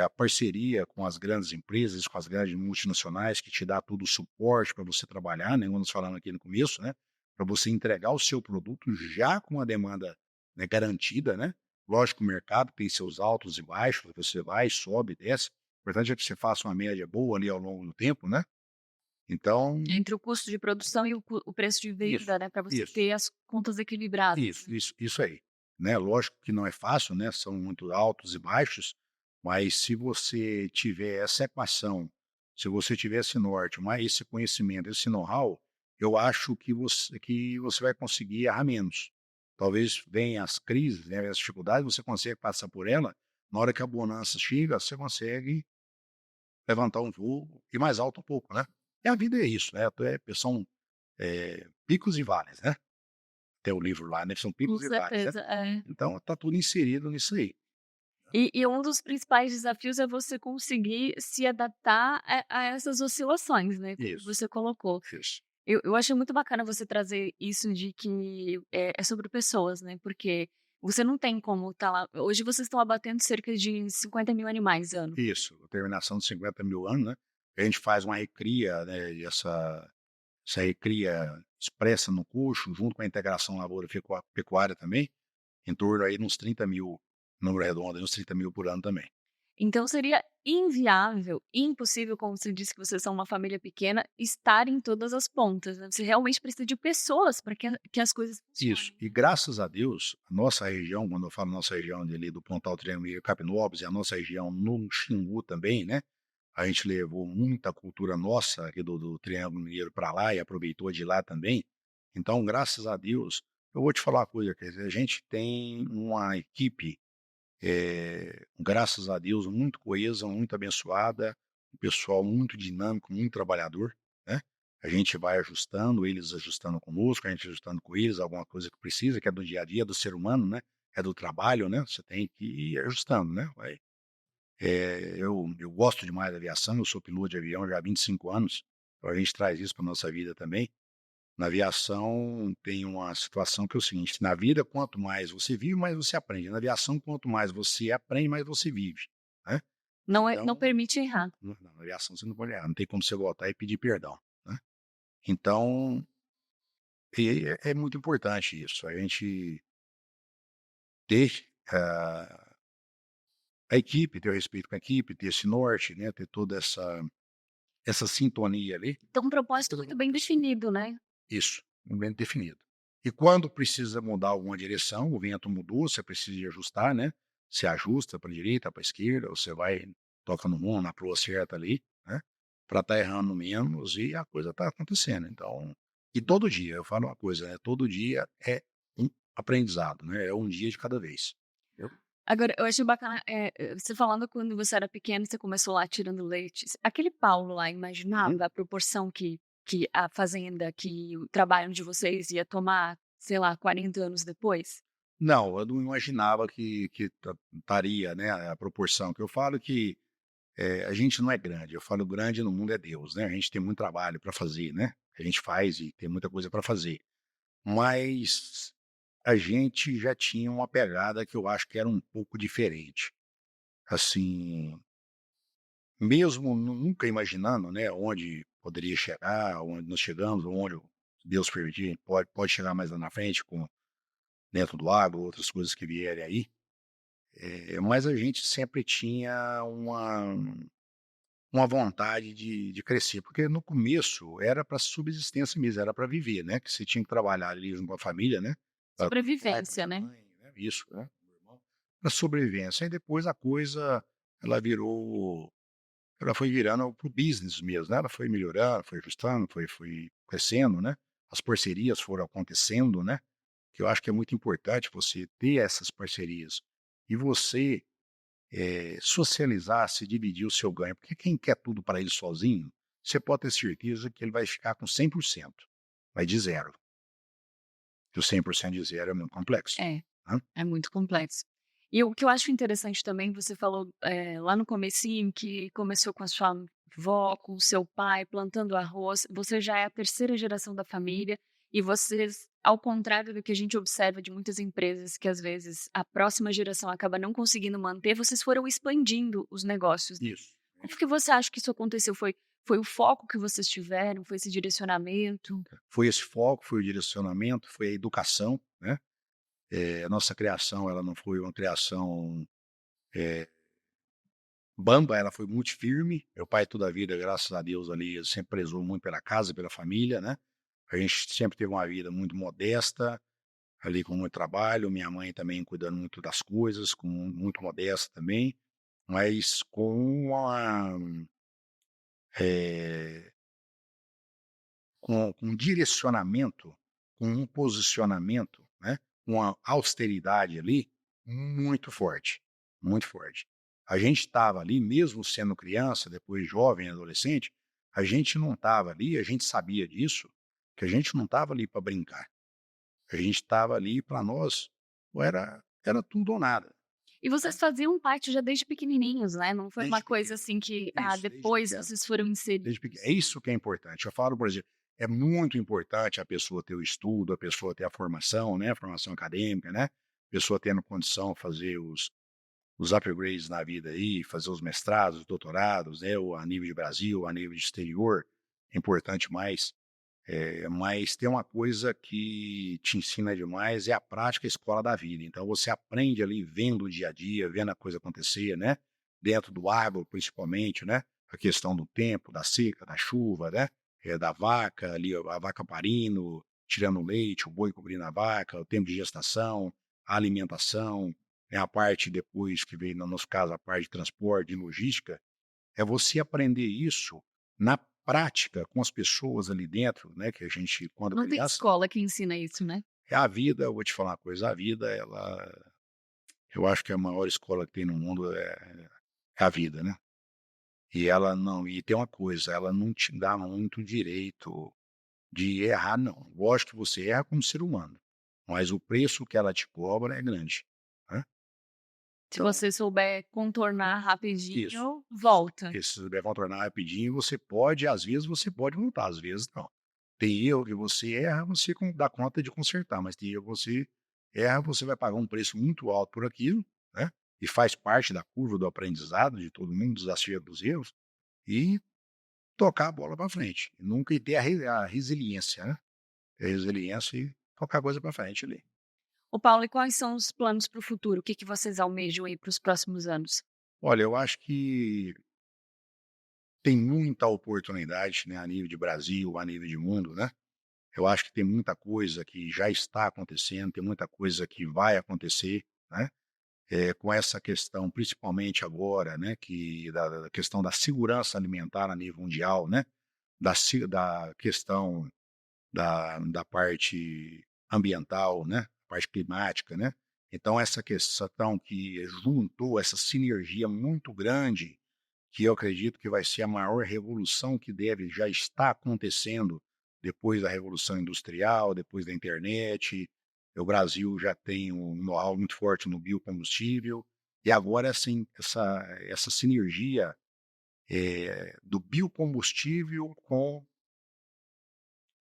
[SPEAKER 2] a parceria com as grandes empresas, com as grandes multinacionais que te dá todo o suporte para você trabalhar, né, como nós falamos aqui no começo, né, para você entregar o seu produto já com a demanda, né, garantida, né. Lógico que o mercado tem seus altos e baixos, você vai, sobe, desce, o importante é que você faça uma média boa ali ao longo do tempo, né. Então
[SPEAKER 1] Entre o custo de produção e o preço de
[SPEAKER 2] isso,
[SPEAKER 1] venda, né, para você
[SPEAKER 2] isso,
[SPEAKER 1] ter as contas equilibradas,
[SPEAKER 2] isso,
[SPEAKER 1] né.
[SPEAKER 2] isso, isso aí, né. Lógico que não é fácil, né, são muito altos e baixos, mas se você tiver essa equação, se você tiver esse norte, mais esse conhecimento, esse know-how, eu acho que você vai conseguir errar menos. Talvez venham as crises, né, as dificuldades, você consegue passar por ela, na hora que a bonança chega, você consegue levantar um voo e mais alto um pouco, né. E a vida é isso, né, são, picos e vales, né. Tem o livro lá, né, são
[SPEAKER 1] Com
[SPEAKER 2] picos e vales, né.
[SPEAKER 1] certeza, é.
[SPEAKER 2] Então tá tudo inserido nisso aí.
[SPEAKER 1] E um dos principais desafios é você conseguir se adaptar a essas oscilações, né, como
[SPEAKER 2] Isso,
[SPEAKER 1] você colocou.
[SPEAKER 2] isso.
[SPEAKER 1] Eu achei muito bacana você trazer isso de que é sobre pessoas, né, porque você não tem como estar lá hoje vocês estão abatendo cerca de 50.000 animais ano.
[SPEAKER 2] Isso, a terminação de 50.000 anos, né, a gente faz uma recria, né, e essa recria expressa no coxo, junto com a integração lavoura-pecuária também, em torno aí de uns 30.000, número redondo, aí uns 30.000 por ano também.
[SPEAKER 1] Então seria inviável, impossível, como você disse que vocês são uma família pequena, estar em todas as pontas, né, você realmente precisa de pessoas para que as coisas
[SPEAKER 2] Isso,
[SPEAKER 1] funcionem,
[SPEAKER 2] e
[SPEAKER 1] né.
[SPEAKER 2] graças a Deus, a nossa região, quando eu falo nossa região ali do Pontal Triângulo Capinópolis, e a nossa região no Xingu também, né, a gente levou muita cultura nossa aqui do Triângulo Mineiro para lá e aproveitou de lá também. Então, graças a Deus, eu vou te falar uma coisa, quer dizer, a gente tem uma equipe, graças a Deus, muito coesa, muito abençoada, um pessoal muito dinâmico, muito trabalhador, né. A gente vai ajustando, eles ajustando conosco, a gente ajustando com eles, alguma coisa que precisa, que é do dia a dia do ser humano, né, é do trabalho, né, você tem que ir ajustando, né, eu gosto demais da aviação, eu sou piloto de avião já há 25 anos, então a gente traz isso para nossa vida também. Na aviação tem uma situação que é o seguinte: na vida, quanto mais você vive, mais você aprende. Na aviação, quanto mais você aprende, mais você vive, né.
[SPEAKER 1] Não
[SPEAKER 2] Então,
[SPEAKER 1] permite errar.
[SPEAKER 2] não, na aviação você não pode errar, não tem como você voltar e pedir perdão, né. Então, é muito importante isso, a gente ter, a equipe, ter o respeito com a equipe, ter esse norte, né, ter toda essa sintonia ali,
[SPEAKER 1] Então um
[SPEAKER 2] a
[SPEAKER 1] propósito
[SPEAKER 2] coisa vai
[SPEAKER 1] muito bem
[SPEAKER 2] acontecendo.
[SPEAKER 1] definido, né.
[SPEAKER 2] Isso, um vento definido. E quando precisa mudar alguma direção, o vento mudou, você precisa de ajustar, né, você ajusta para a direita, para a esquerda, você vai, toca no rumo, na proa certa ali, né, para estar errando menos e a coisa está acontecendo. Então, e todo dia, eu falo uma coisa, né, todo dia é um aprendizado, né, é um dia de cada vez. Eu
[SPEAKER 1] Agora eu achei bacana, você falando quando você era pequeno, você começou lá tirando leite, aquele Paulo lá
[SPEAKER 2] Uhum.
[SPEAKER 1] imaginava a proporção que a fazenda, que o trabalho de vocês ia tomar, sei lá, 40 anos depois?
[SPEAKER 2] Não, eu não imaginava que estaria, né, a proporção que eu falo que a gente não é grande, eu falo grande no mundo é Deus, né, a gente tem muito trabalho para fazer, né, a gente faz e tem muita coisa para fazer. Mas a gente já tinha uma pegada que eu acho que era um pouco diferente. Assim, mesmo nunca imaginando, né, onde poderia chegar, onde nós chegamos, onde Deus permitir, pode chegar mais lá na frente com dentro do agro, outras coisas que vierem aí, mas a gente sempre tinha uma vontade de crescer, porque no começo era para subsistência mesmo, era para viver, né, que você tinha que trabalhar ali junto com a família, né, com meu pai, com a
[SPEAKER 1] Sobrevivência,
[SPEAKER 2] minha
[SPEAKER 1] né.
[SPEAKER 2] mãe, né, isso, né, meu irmão, pra sobrevivência. Aí depois a coisa, ela virou ela foi virando para o business mesmo, né, ela foi melhorando, foi ajustando, foi crescendo, né, as parcerias foram acontecendo, né, que eu acho que é muito importante você ter essas parcerias e você socializar, se dividir o seu ganho, porque quem quer tudo para ele sozinho, você pode ter certeza que ele vai ficar com 100%, vai de zero, que o 100% de zero é muito complexo,
[SPEAKER 1] É,
[SPEAKER 2] né.
[SPEAKER 1] é muito complexo. E o que eu acho interessante também, você falou, lá no comecinho que começou com a sua avó, com o seu pai plantando arroz, você já é a terceira geração da família e vocês, ao contrário do que a gente observa de muitas empresas que às vezes a próxima geração acaba não conseguindo manter, vocês foram expandindo os negócios.
[SPEAKER 2] Isso. A
[SPEAKER 1] Como
[SPEAKER 2] gente
[SPEAKER 1] que você acha que isso aconteceu? Foi o foco que vocês tiveram? Foi esse direcionamento?
[SPEAKER 2] foi esse foco, foi o direcionamento, foi a educação, né. A nossa criação, ela não foi uma criação, eh, bamba, ela foi muito firme. Meu pai toda a vida, graças a Deus ali, ele sempre prezou muito pela casa, pela família, né. A gente sempre teve uma vida muito modesta, ali com muito trabalho, minha mãe também cuidando muito das coisas, com muito modesta também, mas eh, com um direcionamento, com um posicionamento, né, com a austeridade ali muito forte, muito forte. A gente estava ali, mesmo sendo criança, depois jovem, adolescente, a gente não estava ali, a gente sabia disso, que a gente não estava ali para brincar, a gente estava ali para nós, ou era tudo ou nada.
[SPEAKER 1] E vocês faziam parte já desde pequenininhos, né, não foi uma
[SPEAKER 2] Desde
[SPEAKER 1] coisa
[SPEAKER 2] pequeno.
[SPEAKER 1] assim que,
[SPEAKER 2] Isso, desde
[SPEAKER 1] depois
[SPEAKER 2] pequeno.
[SPEAKER 1] vocês foram
[SPEAKER 2] Desde pequeno.
[SPEAKER 1] inseridos.
[SPEAKER 2] É isso que é importante. Eu falo, por exemplo, é muito importante a pessoa ter o estudo, a pessoa ter a formação, né, a formação acadêmica, né, a pessoa tendo condição de fazer os upgrades na vida aí, fazer os mestrados, os doutorados, né, ou a nível de Brasil, a nível de exterior, é importante mais. Mas tem uma coisa que te ensina demais, é a prática, a escola da vida. Então você aprende ali vendo o dia a dia, vendo a coisa acontecer, né? Dentro do agro, principalmente, né? A questão do tempo, da seca, da chuva, né? Da vaca, ali, a vaca parindo, tirando leite, o boi cobrindo a vaca, o tempo de gestação, a alimentação, a parte depois que vem, no nosso caso, a parte de transporte, de logística, é você aprender isso na prática com as pessoas ali dentro, né, que a gente, quando
[SPEAKER 1] Não tem
[SPEAKER 2] criança,
[SPEAKER 1] escola que ensina isso, né.
[SPEAKER 2] é a vida. Eu vou te falar uma coisa, a vida, ela, eu acho que a maior escola que tem no mundo é a vida, né. E ela não, e tem uma coisa, ela não te dá muito direito de errar não. Lógico que você erra como ser humano, mas o preço que ela te cobra é grande, né.
[SPEAKER 1] Se
[SPEAKER 2] Então,
[SPEAKER 1] você souber contornar
[SPEAKER 2] isso.
[SPEAKER 1] rapidinho, volta.
[SPEAKER 2] Porque se você vai contornar rapidinho, você pode, às vezes você pode voltar, às vezes não. Tem erro que você erra, você dá conta de consertar, mas tem erro que você erra, você vai pagar um preço muito alto por aquilo, né? E faz parte da curva do aprendizado de todo mundo, desafio dos erros, e tocar a bola para frente. E nunca ter a resiliência, né? A resiliência e tocar a coisa para frente ali.
[SPEAKER 1] Ô Paulo, e quais são os planos para o futuro? O que que vocês almejam aí para os próximos anos?
[SPEAKER 2] Olha, eu acho que tem muita oportunidade, né, a nível de Brasil, a nível de mundo, né? Eu acho que tem muita coisa que já está acontecendo, tem muita coisa que vai acontecer, né? Com essa questão, principalmente agora, né, que da questão da segurança alimentar a nível mundial, né? Da questão da parte ambiental, né? Parte climática, né? Então essa questão que juntou essa sinergia muito grande, que eu acredito que vai ser a maior revolução que deve já estar acontecendo depois da Revolução Industrial, depois da internet. O Brasil já tem um know-how muito forte no biocombustível, e agora assim, essa sinergia do biocombustível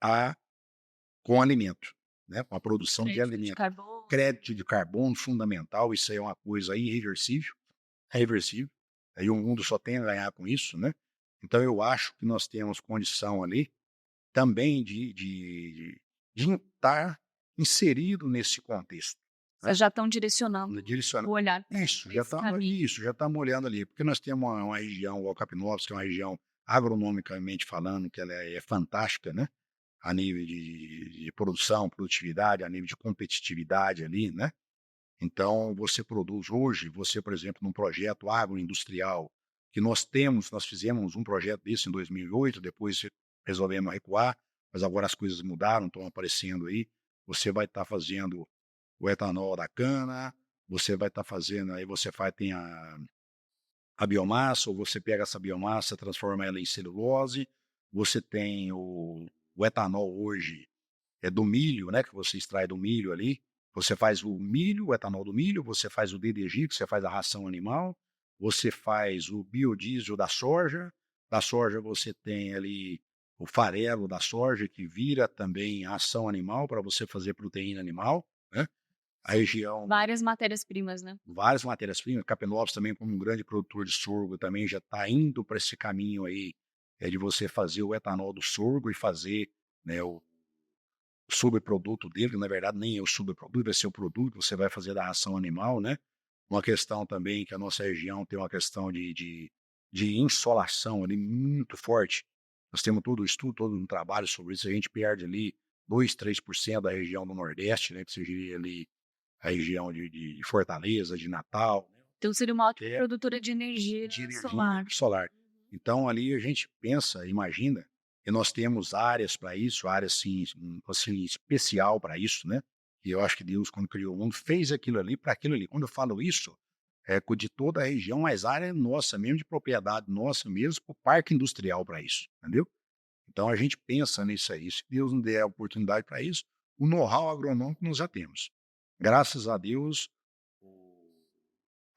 [SPEAKER 2] a, com o alimento, né? Com a produção de
[SPEAKER 1] Crédito de
[SPEAKER 2] alimento.
[SPEAKER 1] carbono.
[SPEAKER 2] Crédito de carbono fundamental, isso aí é uma coisa irreversível, é reversível. Aí o mundo só tem a ganhar com isso, né? Então eu acho que nós temos condição ali também de estar inserido nesse contexto, né?
[SPEAKER 1] Vocês já estão direcionando
[SPEAKER 2] Direciona
[SPEAKER 1] o olhar para
[SPEAKER 2] isso,
[SPEAKER 1] esse caminho.
[SPEAKER 2] já estamos olhando ali, porque nós temos uma região, o Capinópolis, que é uma região agronomicamente falando, que ela é fantástica, né? A nível de produção, produtividade, a nível de competitividade ali, né? Então, você produz hoje, você, por exemplo, num projeto agroindustrial, que nós fizemos um projeto desse em 2008, depois resolvemos recuar, mas agora as coisas mudaram, estão aparecendo aí. Você vai estar fazendo o etanol da cana, você vai estar fazendo, aí você faz, tem a biomassa, ou você pega essa biomassa, transforma ela em celulose, você tem o etanol hoje, é do milho, né, que você extrai do milho ali. Você faz o milho, o etanol do milho, você faz o DDG, que você faz a ração animal, você faz o biodiesel da soja você tem ali o farelo da soja, que vira também ação animal para você fazer proteína animal, né? A região,
[SPEAKER 1] Várias matérias-primas, né.
[SPEAKER 2] várias matérias-primas, Capinópolis também como um grande produtor de sorgo também já está indo para esse caminho aí, de você fazer o etanol do sorgo e fazer, né, o subproduto dele, que na verdade nem é o subproduto, vai ser o produto que você vai fazer da ração animal, né? Uma questão também que a nossa região tem uma questão de insolação ali muito forte. Nós temos todo o estudo, todo um trabalho sobre isso. A gente perde ali 2, 3% da região do Nordeste, né? Que seria ali a região de Fortaleza, de Natal, né?
[SPEAKER 1] Então seria uma
[SPEAKER 2] Que
[SPEAKER 1] ótima
[SPEAKER 2] é
[SPEAKER 1] produtora de energia
[SPEAKER 2] de energia
[SPEAKER 1] solar.
[SPEAKER 2] solar. Então ali a gente pensa, imagina, e nós temos áreas para isso, áreas assim especial para isso, né? E eu acho que Deus, quando criou o mundo, fez aquilo ali para aquilo ali. Quando eu falo isso, de toda a região, mas área é nossa mesmo, de propriedade nossa mesmo, para o parque industrial para isso, entendeu? Então a gente pensa nisso aí. Se Deus nos der a oportunidade para isso, o know-how agronômico nós já temos. Graças a Deus,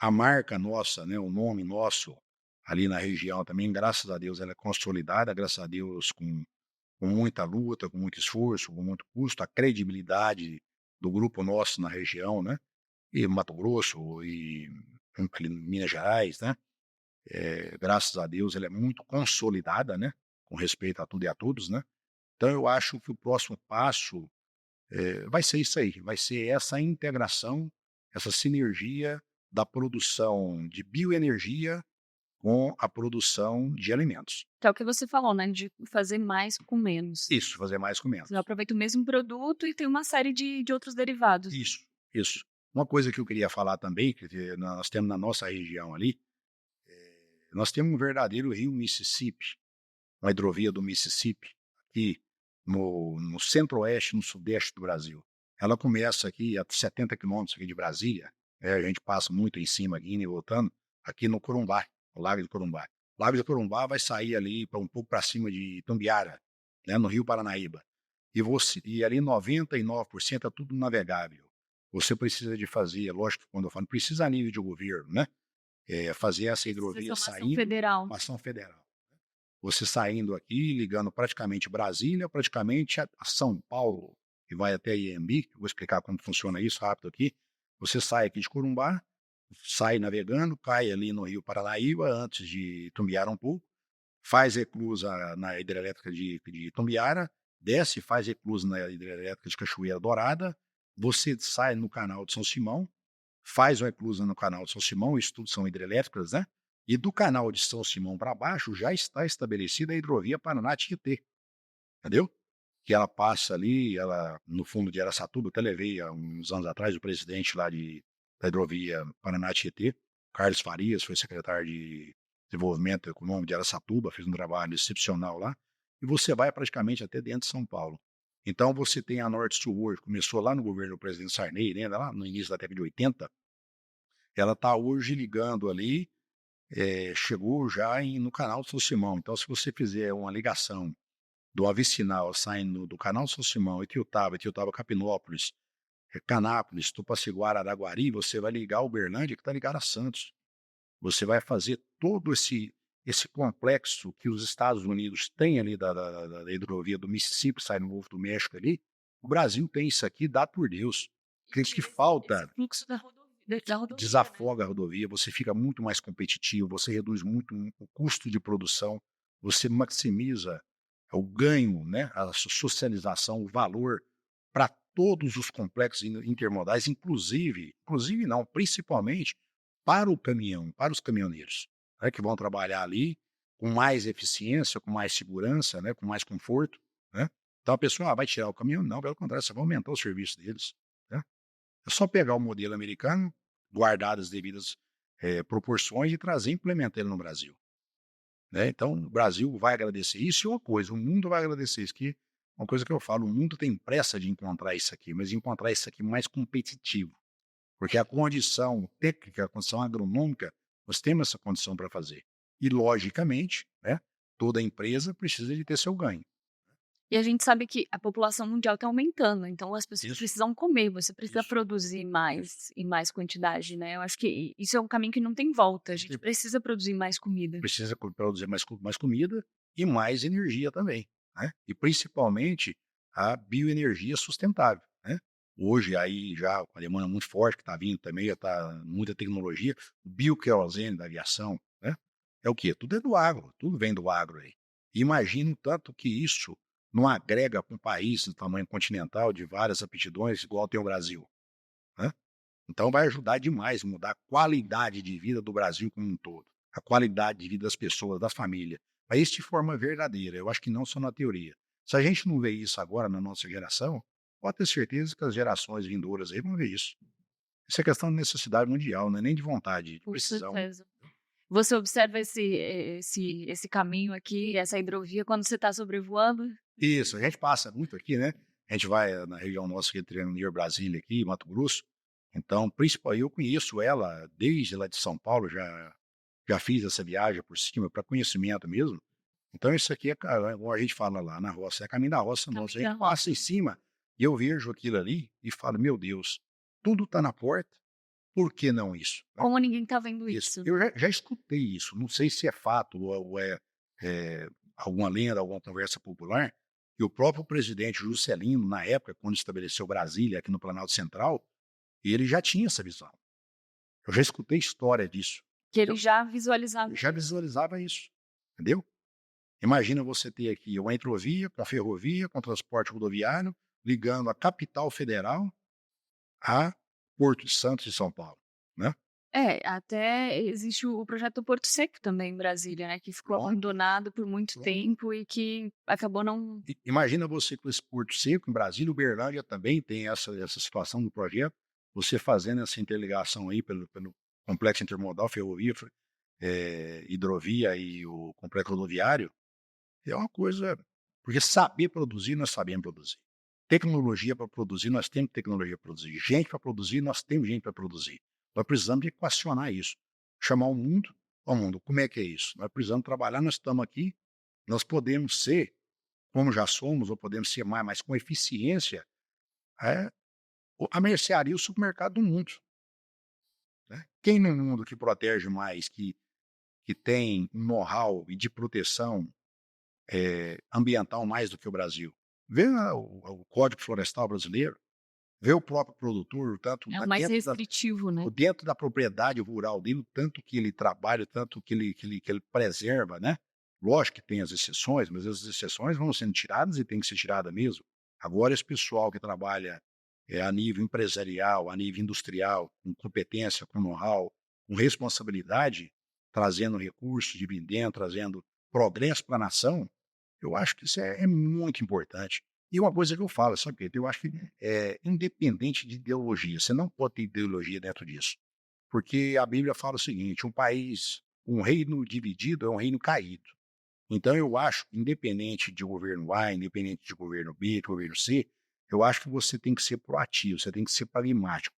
[SPEAKER 2] a marca nossa, né, o nome nosso ali na região também, graças a Deus, ela é consolidada, graças a Deus, com muita luta, com muito esforço, com muito custo, a credibilidade do grupo nosso na região, né, e Mato Grosso e ali em Minas Gerais, né, graças a Deus ela é muito consolidada, né, com respeito a tudo e a todos, né. Então eu acho que o próximo passo, vai ser isso aí, vai ser essa integração, essa sinergia da produção de bioenergia com a produção de alimentos.
[SPEAKER 1] Que é o que você falou, né, de fazer mais com menos.
[SPEAKER 2] Isso, fazer mais com
[SPEAKER 1] Você
[SPEAKER 2] menos.
[SPEAKER 1] aproveita o mesmo produto e tem uma série de outros derivados.
[SPEAKER 2] Isso, isso. Uma coisa que eu queria falar também, que nós temos na nossa região ali, nós temos um verdadeiro rio Mississippi, uma hidrovia do Mississippi, aqui no centro-oeste, no sudeste do Brasil. Ela começa aqui a 70 quilômetros aqui de Brasília, a gente passa muito em cima aqui, indo e voltando, aqui no Corumbá, no Lago de Corumbá. O Lago de Corumbá vai sair ali para um pouco para cima de Itumbiara, né, no Rio Paranaíba. E ali 99% é tudo navegável. Você precisa de fazer, lógico que quando eu falo, precisa a nível de governo, né? Fazer essa
[SPEAKER 1] Precisa ser
[SPEAKER 2] hidrovia
[SPEAKER 1] uma ação
[SPEAKER 2] saindo,
[SPEAKER 1] federal.
[SPEAKER 2] uma ação federal. Você saindo aqui, ligando praticamente Brasília, praticamente a São Paulo, e vai até Iembi, eu vou explicar como funciona isso rápido aqui. Você sai aqui de Corumbá, sai navegando, cai ali no Rio Paranaíba, antes de Tumbiara um pouco, faz reclusa na hidrelétrica de Itumbiara, desce, faz reclusa na hidrelétrica de Cachoeira Dourada, você sai no canal de São Simão, faz uma reclusa no canal de São Simão, isso tudo são hidrelétricas, né? E do canal de São Simão para baixo já está estabelecida a hidrovia Paraná-Tietê, entendeu? Que ela passa ali, ela no fundo de Araçatuba, eu até levei há uns anos atrás o presidente lá da hidrovia Paraná-Tietê, Carlos Farias, foi secretário de Desenvolvimento Econômico de Araçatuba, fez um trabalho excepcional lá, e você vai praticamente até dentro de São Paulo. Então você tem a Norte-Sul hoje, começou lá no governo do presidente Sarney, né, lá no início da década de 80, ela está hoje ligando ali, chegou já no canal São Simão. Então, se você fizer uma ligação do Avicinal saindo do canal São Simão, Itiutaba, Capinópolis, Canápolis, Tupaciguara, Araguari, você vai ligar Uberlândia, que está ligado a Santos. Você vai fazer todo esse complexo que os Estados Unidos têm ali da hidrovia do Mississippi, sai no Golfo do México ali. O Brasil tem isso aqui, dado por Deus.
[SPEAKER 1] E
[SPEAKER 2] O que
[SPEAKER 1] tira esse
[SPEAKER 2] falta
[SPEAKER 1] fluxo da rodovia, né.
[SPEAKER 2] desafoga a rodovia, você fica muito mais competitivo, você reduz muito o custo de produção, você maximiza o ganho, né, a socialização, o valor para todos os complexos intermodais, inclusive não, principalmente para o caminhão, para os caminhoneiros, né, que vão trabalhar ali com mais eficiência, com mais segurança, né, com mais conforto, né. Então a pessoa vai tirar o caminhão? Não, pelo contrário, você vai aumentar o serviço deles, né. É só pegar o modelo americano, guardar as devidas, proporções e trazer e implementar ele no Brasil, né. Então o Brasil vai agradecer isso e uma coisa, o mundo vai agradecer isso, que uma coisa que eu falo, o mundo tem pressa de encontrar isso aqui, mas encontrar isso aqui mais competitivo, porque a condição técnica, a condição agronômica, nós temos essa condição para fazer. E logicamente, né, toda empresa precisa de ter seu ganho.
[SPEAKER 1] E a gente sabe que a população mundial está aumentando, então as pessoas
[SPEAKER 2] Isso,
[SPEAKER 1] precisam comer, você precisa
[SPEAKER 2] isso,
[SPEAKER 1] produzir
[SPEAKER 2] isso.
[SPEAKER 1] mais e mais quantidade, né. Eu acho que isso é um caminho que não tem volta, a gente precisa produzir mais comida.
[SPEAKER 2] Precisa produzir mais comida e mais energia também, né. E principalmente a bioenergia sustentável, né. Hoje aí já com a demanda muito forte que está vindo também, já está muita tecnologia, o bioquerosene da aviação, né. É o quê? Tudo é do agro, tudo vem do agro aí. Imagina o tanto que isso não agrega para um país do tamanho continental, de várias aptidões, igual tem o Brasil, né. Então vai ajudar demais, mudar a qualidade de vida do Brasil como um todo, a qualidade de vida das pessoas, da família, mas isso de forma verdadeira, eu acho que não só na teoria. Se a gente não vê isso agora na nossa geração, pode ter certeza que as gerações vindouras aí vão ver isso. Isso é questão de necessidade mundial, não é nem de vontade, de
[SPEAKER 1] Com
[SPEAKER 2] precisão.
[SPEAKER 1] certeza. Você observa esse caminho aqui, essa hidrovia, quando você está sobrevoando?
[SPEAKER 2] Isso, a gente passa muito aqui, né? A gente vai na região nossa aqui, Triângulo Brasília aqui, Mato Grosso. Então, principal, eu conheço ela desde lá de São Paulo, já fiz essa viagem por cima para conhecimento mesmo. Então isso aqui igual a gente fala lá na roça, é caminho da roça nossa. A
[SPEAKER 1] Caminho da
[SPEAKER 2] gente
[SPEAKER 1] roça.
[SPEAKER 2] passa em cima e eu vejo aquilo ali e falo: "Meu Deus, tudo está na porta, Por que não isso, né?
[SPEAKER 1] Como ninguém tá vendo
[SPEAKER 2] Isso.
[SPEAKER 1] isso?
[SPEAKER 2] Eu já escutei isso, não sei se é fato ou alguma lenda, alguma conversa popular, que o próprio presidente Juscelino, na época, quando estabeleceu Brasília aqui no Planalto Central, ele já tinha essa visão. Eu já escutei história disso.
[SPEAKER 1] Que ele
[SPEAKER 2] Eu
[SPEAKER 1] já visualizava.
[SPEAKER 2] já visualizava isso, entendeu? Imagina você ter aqui uma entrovia com ferrovia, com transporte rodoviário, ligando a capital federal a Porto de Santos e São Paulo, né?
[SPEAKER 1] É, até existe o projeto do Porto Seco também em Brasília, né, que ficou
[SPEAKER 2] Pronto,
[SPEAKER 1] abandonado por muito
[SPEAKER 2] pronto.
[SPEAKER 1] tempo e que acabou não.
[SPEAKER 2] Imagina você com esse Porto Seco em Brasília, Uberlândia também tem essa situação do projeto, você fazendo essa interligação aí pelo complexo intermodal, ferrovia, hidrovia e o complexo rodoviário, é uma coisa, porque saber produzir, nós sabemos produzir. Tecnologia para produzir, nós temos tecnologia para produzir. Gente para produzir, nós temos gente para produzir. Nós precisamos de equacionar isso. Chamar o mundo, ó mundo, como é que é isso? Nós precisamos trabalhar, nós estamos aqui, nós podemos ser, como já somos, ou podemos ser mais, mas com eficiência, é, a mercearia e o supermercado do mundo. Né? Quem no mundo que protege mais, que tem um know-how e de proteção ambiental mais do que o Brasil? Vê o Código Florestal brasileiro, vê o próprio produtor, tanto
[SPEAKER 1] É o mais
[SPEAKER 2] dentro da,
[SPEAKER 1] restritivo, né.
[SPEAKER 2] dentro da propriedade rural dele, o tanto que ele trabalha, o tanto que ele preserva, né? Lógico que tem as exceções, mas as exceções vão sendo tiradas e tem que ser tirada mesmo. Agora, esse pessoal que trabalha a nível empresarial, a nível industrial, com competência, com know-how, com responsabilidade, trazendo recursos, dividendo, trazendo progresso para a nação, eu acho que isso é muito importante. E uma coisa que eu falo, sabe, Pedro? Eu acho que independente de ideologia, você não pode ter ideologia dentro disso. Porque a Bíblia fala o seguinte: um reino dividido é um reino caído. Então eu acho, independente de governo A, independente de governo B, de governo C, eu acho que você tem que ser proativo, você tem que ser pragmático.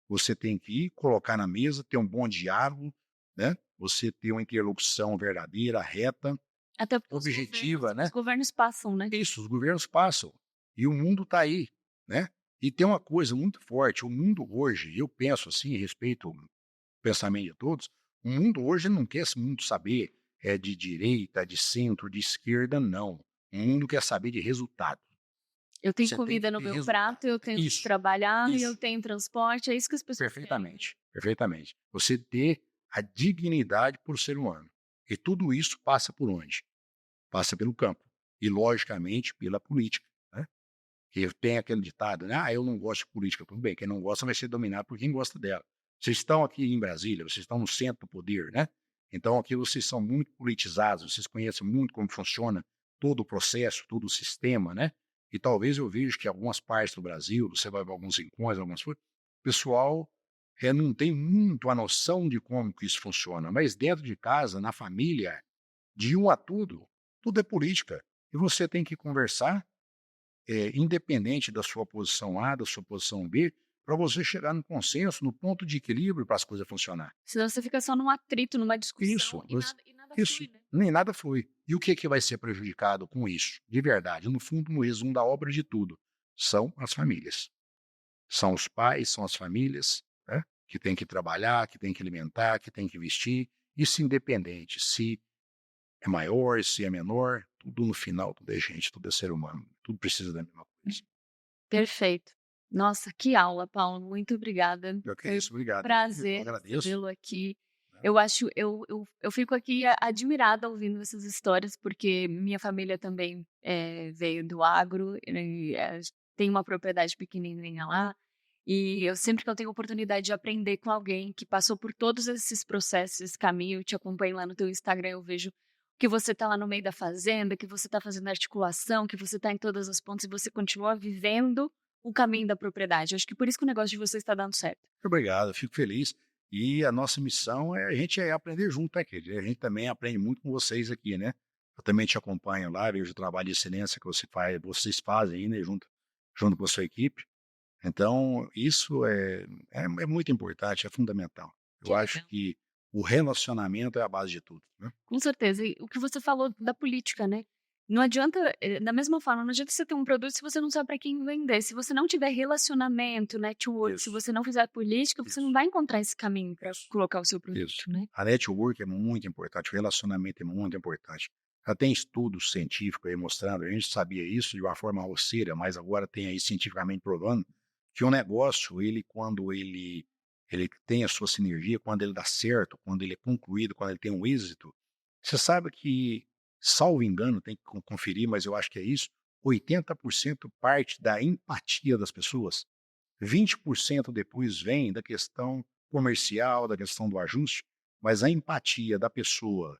[SPEAKER 2] Você tem que ir, colocar na mesa, ter um bom diálogo, né? Você ter uma interlocução verdadeira, reta,
[SPEAKER 1] Até porque
[SPEAKER 2] objetiva,
[SPEAKER 1] os
[SPEAKER 2] né?
[SPEAKER 1] governos passam, né.
[SPEAKER 2] Isso, os governos passam e o mundo está aí, né? E tem uma coisa muito forte, o mundo hoje, eu penso assim, respeito o pensamento de todos, o mundo hoje não quer muito saber de direita, de centro, de esquerda, não. O mundo quer saber de resultado.
[SPEAKER 1] Eu tenho
[SPEAKER 2] Você tem que
[SPEAKER 1] comida no
[SPEAKER 2] ter
[SPEAKER 1] meu
[SPEAKER 2] resultado.
[SPEAKER 1] prato, eu tenho que
[SPEAKER 2] Isso,
[SPEAKER 1] trabalhar e eu
[SPEAKER 2] isso.
[SPEAKER 1] tenho transporte, é isso que as pessoas querem, né.
[SPEAKER 2] Perfeitamente, perfeitamente. Você ter a dignidade por ser humano. E tudo isso passa por onde? Passa pelo campo. E, logicamente, pela política, né? Que tem aquele ditado, né? Eu não gosto de política. Tudo bem, quem não gosta vai ser dominado por quem gosta dela. Vocês estão aqui em Brasília, vocês estão no centro do poder, né? Então aqui vocês são muito politizados, vocês conhecem muito como funciona todo o processo, todo o sistema, né? E talvez eu veja que algumas partes do Brasil, você vai para alguns rincões, algumas coisas, o pessoal não tem muito a noção de como que isso funciona, mas dentro de casa, na família, de um a tudo é política. E você tem que conversar independente da sua posição A, da sua posição B, para você chegar no consenso, no ponto de equilíbrio para as coisas funcionar.
[SPEAKER 1] Senão você fica só num atrito, numa
[SPEAKER 2] Isso,
[SPEAKER 1] discussão e nada
[SPEAKER 2] isso,
[SPEAKER 1] flui, né.
[SPEAKER 2] nem nada flui. E o que vai ser prejudicado com isso? De verdade, no fundo, no resumo da obra de tudo, são as famílias. São os pais, são as famílias, né, que têm que trabalhar, que têm que alimentar, que têm que vestir. Isso independente, se é maior, se é menor, tudo no final, tudo é gente, tudo é ser humano, tudo precisa da mesma coisa.
[SPEAKER 1] Perfeito. Nossa, que aula, Paulo, muito obrigada.
[SPEAKER 2] Eu que
[SPEAKER 1] Foi um
[SPEAKER 2] isso, obrigado. Eu
[SPEAKER 1] prazer
[SPEAKER 2] agradeço.
[SPEAKER 1] recebê-lo aqui.
[SPEAKER 2] Né?
[SPEAKER 1] Eu acho eu fico aqui admirada ouvindo essas histórias, porque minha família também, veio do agro e, tem uma propriedade pequenininha lá, e eu sempre que eu tenho oportunidade de aprender com alguém que passou por todos esses processos, esse caminho, eu te acompanho lá no teu Instagram, eu vejo que você tá lá no meio da fazenda, que você tá fazendo articulação, que você tá em todas as pontas e você continua vivendo o caminho da propriedade. Eu acho que por isso que o negócio de vocês está dando certo.
[SPEAKER 2] Muito obrigado, eu fico feliz. E a nossa missão a gente aprender junto, né, querido? A gente também aprende muito com vocês aqui, né? Eu também te acompanho lá, vejo o trabalho de excelência que vocês fazem aí, né, junto com a sua equipe. Então, isso é muito importante, é fundamental. Eu
[SPEAKER 1] Que
[SPEAKER 2] acho
[SPEAKER 1] legal.
[SPEAKER 2] que o relacionamento é a base de tudo, né?
[SPEAKER 1] Com certeza. E o que você falou da política, né? Não adianta, da mesma forma, não adianta você ter um produto se você não sabe para quem vender. Se você não tiver relacionamento, network, se
[SPEAKER 2] Isso,
[SPEAKER 1] você não fizer política, você não
[SPEAKER 2] isso,
[SPEAKER 1] vai encontrar esse caminho para
[SPEAKER 2] isso,
[SPEAKER 1] colocar o seu
[SPEAKER 2] isso.
[SPEAKER 1] produto, né.
[SPEAKER 2] A network é muito importante, o relacionamento é muito importante. Já tem estudos científicos aí mostrando, a gente sabia isso de uma forma grosseira, mas agora tem aí cientificamente provando que o negócio, ele quando ele tem a sua sinergia, quando ele dá certo, quando ele é concluído, quando ele tem um êxito, você sabe que, salvo engano, tem que conferir, mas eu acho que é isso, 80% parte da empatia das pessoas. 20% depois vem da questão comercial, da questão do ajuste, mas a empatia da pessoa,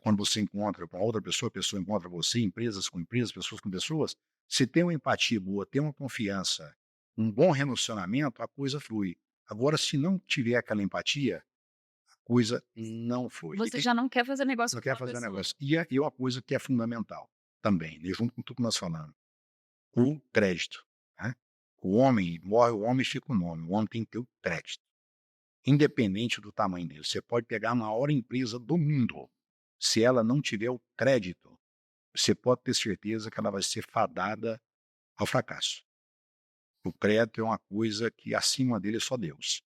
[SPEAKER 2] quando você encontra com a outra pessoa, a pessoa encontra você, empresas com empresas, pessoas com pessoas, se tem uma empatia boa, tem uma confiança, um bom relacionamento, a coisa flui. Agora, se não tiver aquela empatia, a coisa não flui. E
[SPEAKER 1] Você já não quer fazer negócio
[SPEAKER 2] não
[SPEAKER 1] com
[SPEAKER 2] quer
[SPEAKER 1] aquela
[SPEAKER 2] fazer
[SPEAKER 1] pessoa.
[SPEAKER 2] negócio. E uma coisa que é fundamental também, né, junto com tudo que nós falamos, o crédito, né? O homem morre, o homem fica o nome, o homem tem que ter o crédito, independente do tamanho dele. Você pode pegar a maior empresa do mundo, se ela não tiver o crédito, você pode ter certeza que ela vai ser fadada ao fracasso. O crédito é uma coisa que acima dele é só Deus.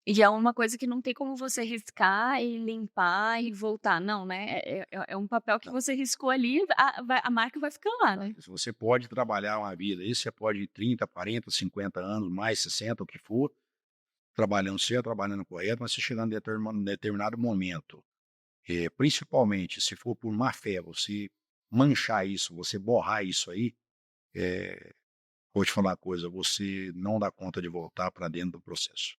[SPEAKER 1] E é uma coisa que não tem como você riscar e limpar e voltar, não, né, é um papel que
[SPEAKER 2] Não,
[SPEAKER 1] você riscou ali, a marca vai ficar lá, né.
[SPEAKER 2] se você pode trabalhar uma vida, isso você pode ir 30, 40, 50 anos, mais 60, o que for, trabalhando certo, trabalhando correto, mas você chegando em determinado momento, principalmente se for por má fé, você manchar isso, você borrar isso aí, eh, vou te falar uma coisa, você não dá conta de voltar para dentro do processo.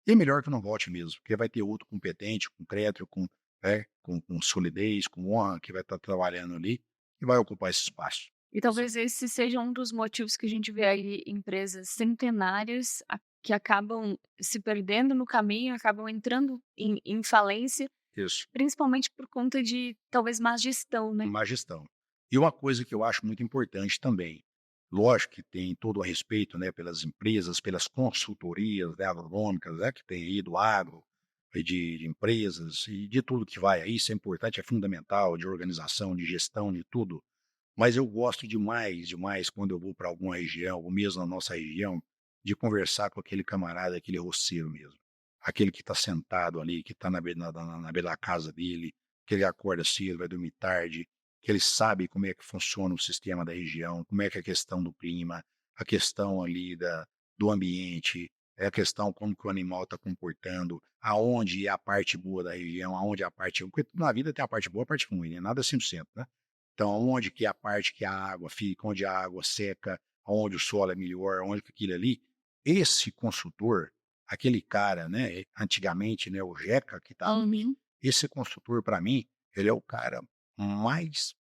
[SPEAKER 2] E é melhor que não volte mesmo, porque vai ter outro competente, com crédito, com solidez, com honra, que vai estar trabalhando ali e vai ocupar esse espaço.
[SPEAKER 1] E talvez esse seja um dos motivos que a gente vê aí empresas centenárias que acabam se perdendo no caminho, acabam entrando em falência,
[SPEAKER 2] Isso.
[SPEAKER 1] principalmente por conta de talvez má gestão, né.
[SPEAKER 2] Má gestão. E uma coisa que eu acho muito importante também, lógico que tem todo o respeito, né, pelas empresas, pelas consultorias, né, agronômicas, né, que tem aí do agro, e de empresas e de tudo que vai aí, isso é importante, é fundamental, de organização, de gestão, de tudo. Mas eu gosto demais, demais quando eu vou para alguma região, ou mesmo na nossa região, de conversar com aquele camarada, aquele roceiro mesmo. Aquele que está sentado ali, que está na beira da casa dele, que ele acorda cedo, vai dormir tarde, que ele sabe como é que funciona o sistema da região, como é que é a questão do clima, a questão ali do ambiente, é a questão como que o animal está comportando, aonde é a parte boa da região, aonde é a parte... Porque na vida tem a parte boa e a parte ruim, né? Nada é 100%, né? Então, onde que é a parte que a água fica, onde a água seca, onde o solo é melhor, onde que aquilo ali, esse consultor, aquele cara, né, antigamente, né, o Jeca que estava ali,
[SPEAKER 1] Uhum.
[SPEAKER 2] esse consultor para mim, ele é o cara mais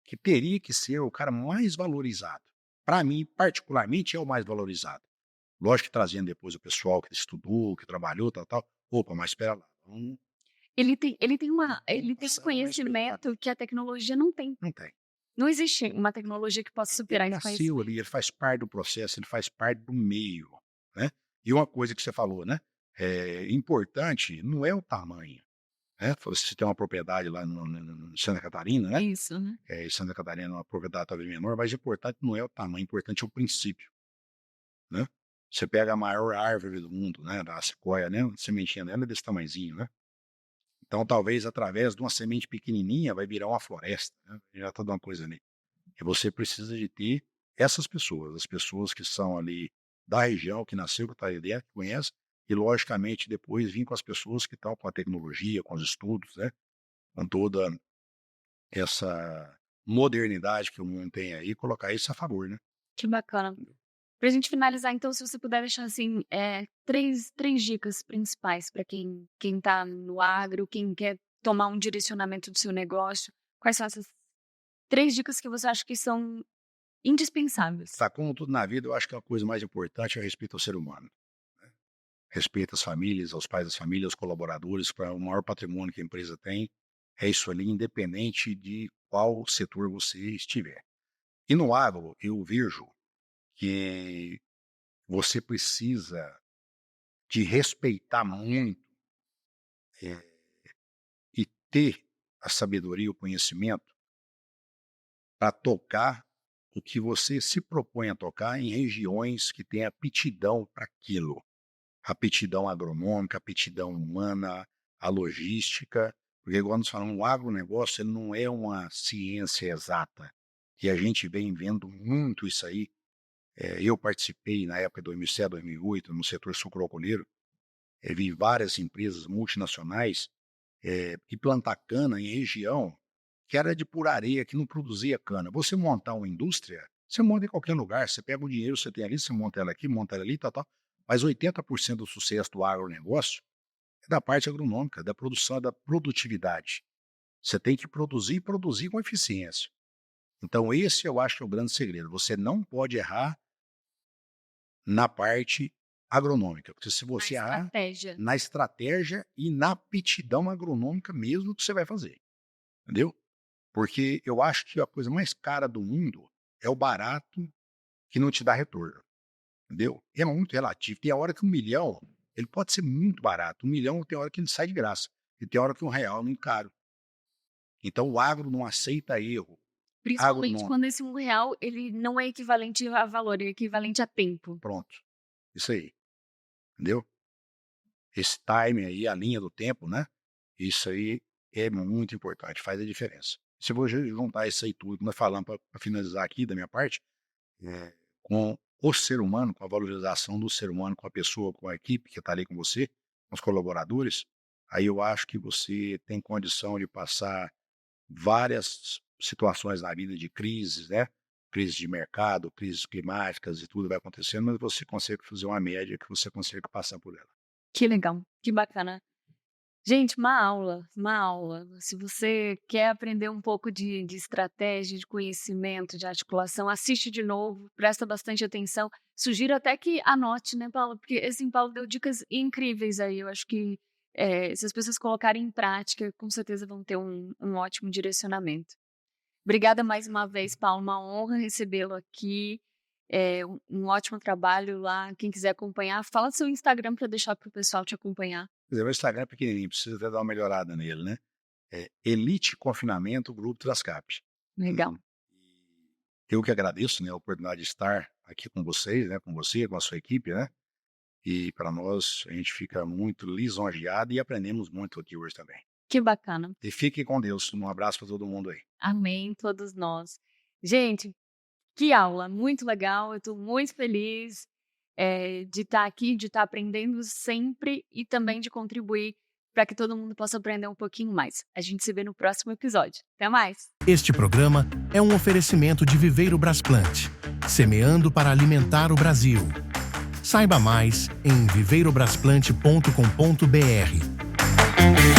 [SPEAKER 2] que teria que ser o cara mais valorizado. Para mim, particularmente, é o mais valorizado. Lógico que trazendo depois o pessoal que estudou, que trabalhou, tal, tal. Opa, mas espera lá,
[SPEAKER 1] Ele
[SPEAKER 2] vamos
[SPEAKER 1] tem um
[SPEAKER 2] passar um respeito.
[SPEAKER 1] conhecimento que a tecnologia não tem.
[SPEAKER 2] Não tem.
[SPEAKER 1] Não existe uma tecnologia que possa
[SPEAKER 2] Ele
[SPEAKER 1] superar esse
[SPEAKER 2] nasceu
[SPEAKER 1] conhecimento.
[SPEAKER 2] ali, ele faz parte do processo, ele faz parte do meio, né. E uma coisa que você falou, né, importante não é o tamanho, né, você tem uma propriedade lá no Santa Catarina, né,
[SPEAKER 1] Isso, né.
[SPEAKER 2] em Santa Catarina é uma propriedade talvez menor, mas importante não é o tamanho, importante é o princípio, né. Você pega a maior árvore do mundo, né, da sequoia, né, a sementinha dela é desse tamanhozinho, né. Então talvez através de uma semente pequenininha vai virar uma floresta, né, já tá de uma coisa ali. E você precisa de ter essas pessoas, as pessoas que são ali da região, que nasceu, que está ali dentro, que conhece, e logicamente depois vir com as pessoas que estão com a tecnologia, com os estudos, né, com toda essa modernidade que o mundo tem aí, colocar isso a favor, né.
[SPEAKER 1] Que bacana. Pra gente finalizar, então, se você puder deixar, assim, 3 dicas principais para quem tá no agro, quem quer tomar um direcionamento do seu negócio, quais são essas 3 dicas que você acha que são indispensáveis?
[SPEAKER 2] Tá, como tudo na vida, eu acho que a coisa mais importante é o respeito ao ser humano. Respeito às famílias, aos pais das famílias, aos colaboradores, para o maior patrimônio que a empresa tem, é isso ali, independente de qual setor você estiver. E no agro, eu vejo que você precisa de respeitar muito, eh, e ter a sabedoria, o conhecimento para tocar o que você se propõe a tocar em regiões que têm aptidão para aquilo. Aptidão agronômica, aptidão humana, a logística, porque igual nós falamos, o agronegócio ele não é uma ciência exata, e a gente vem vendo muito isso aí. Eu participei na época de 2007, 2008, no setor sucroalcooleiro, vi várias empresas multinacionais que plantar cana em região que era de pura areia, que não produzia cana. Você montar uma indústria, você monta em qualquer lugar, você pega o dinheiro que você tem ali, você monta ela aqui, monta ela ali, tal, tal. Mas 80% do sucesso do agronegócio é da parte agronômica, da produção, da produtividade. Você tem que produzir e produzir com eficiência. Então esse eu acho que é o grande segredo. Você não pode errar na parte agronômica, porque se você errar na estratégia e na aptidão agronômica mesmo que você vai fazer, entendeu? Porque eu acho que a coisa mais cara do mundo é o barato que não te dá retorno, entendeu? É muito relativo. Tem a hora que 1 milhão, ele pode ser muito barato. 1 milhão tem hora que ele sai de graça. E tem hora que R$1 é muito caro. Então o agro não aceita erro.
[SPEAKER 1] Principalmente quando esse R$1 ele não é equivalente a valor, é equivalente a tempo.
[SPEAKER 2] Pronto. Isso aí. Entendeu? Esse time aí, a linha do tempo, né? Isso aí é muito importante, faz a diferença. Se você juntar isso aí tudo que nós falamos para finalizar aqui da minha parte, com o ser humano, com a valorização do ser humano, com a pessoa, com a equipe que está ali com você, com os colaboradores, aí eu acho que você tem condição de passar várias situações na vida de crises, né? Crises de mercado, crises climáticas e tudo vai acontecendo, mas você consegue fazer uma média que você consegue passar por ela.
[SPEAKER 1] Que legal, que bacana. Gente, uma aula. Se você quer aprender um pouco de estratégia, de conhecimento, de articulação, assiste de novo, presta bastante atenção. Sugiro até que anote, né, Paulo? Porque, assim, Paulo deu dicas incríveis aí. Eu acho que se as pessoas colocarem em prática, com certeza vão ter um ótimo direcionamento. Obrigada mais uma vez, Paulo. Uma honra recebê-lo aqui. Um ótimo trabalho lá. Quem quiser acompanhar, fala seu Instagram para deixar para o pessoal te acompanhar.
[SPEAKER 2] Quer dizer, o Instagram é pequenininho, precisa até dar uma melhorada nele, né? Elite Confinamento Grupo Trascap.
[SPEAKER 1] Legal.
[SPEAKER 2] Eu que agradeço, né, a oportunidade de estar aqui com vocês, né, com você, com a sua equipe, né? E para nós, a gente fica muito lisonjeado e aprendemos muito aqui hoje também.
[SPEAKER 1] Que bacana.
[SPEAKER 2] E fique com Deus. Um abraço para todo mundo aí.
[SPEAKER 1] Amém, todos nós. Gente, que aula, muito legal. Eu estou muito feliz de estar aqui, de estar aprendendo sempre e também de contribuir para que todo mundo possa aprender um pouquinho mais. A gente se vê no próximo episódio. Até mais!
[SPEAKER 3] Este programa é um oferecimento de Viveiro Brasplante, semeando para alimentar o Brasil. Saiba mais em viveirobrasplante.com.br.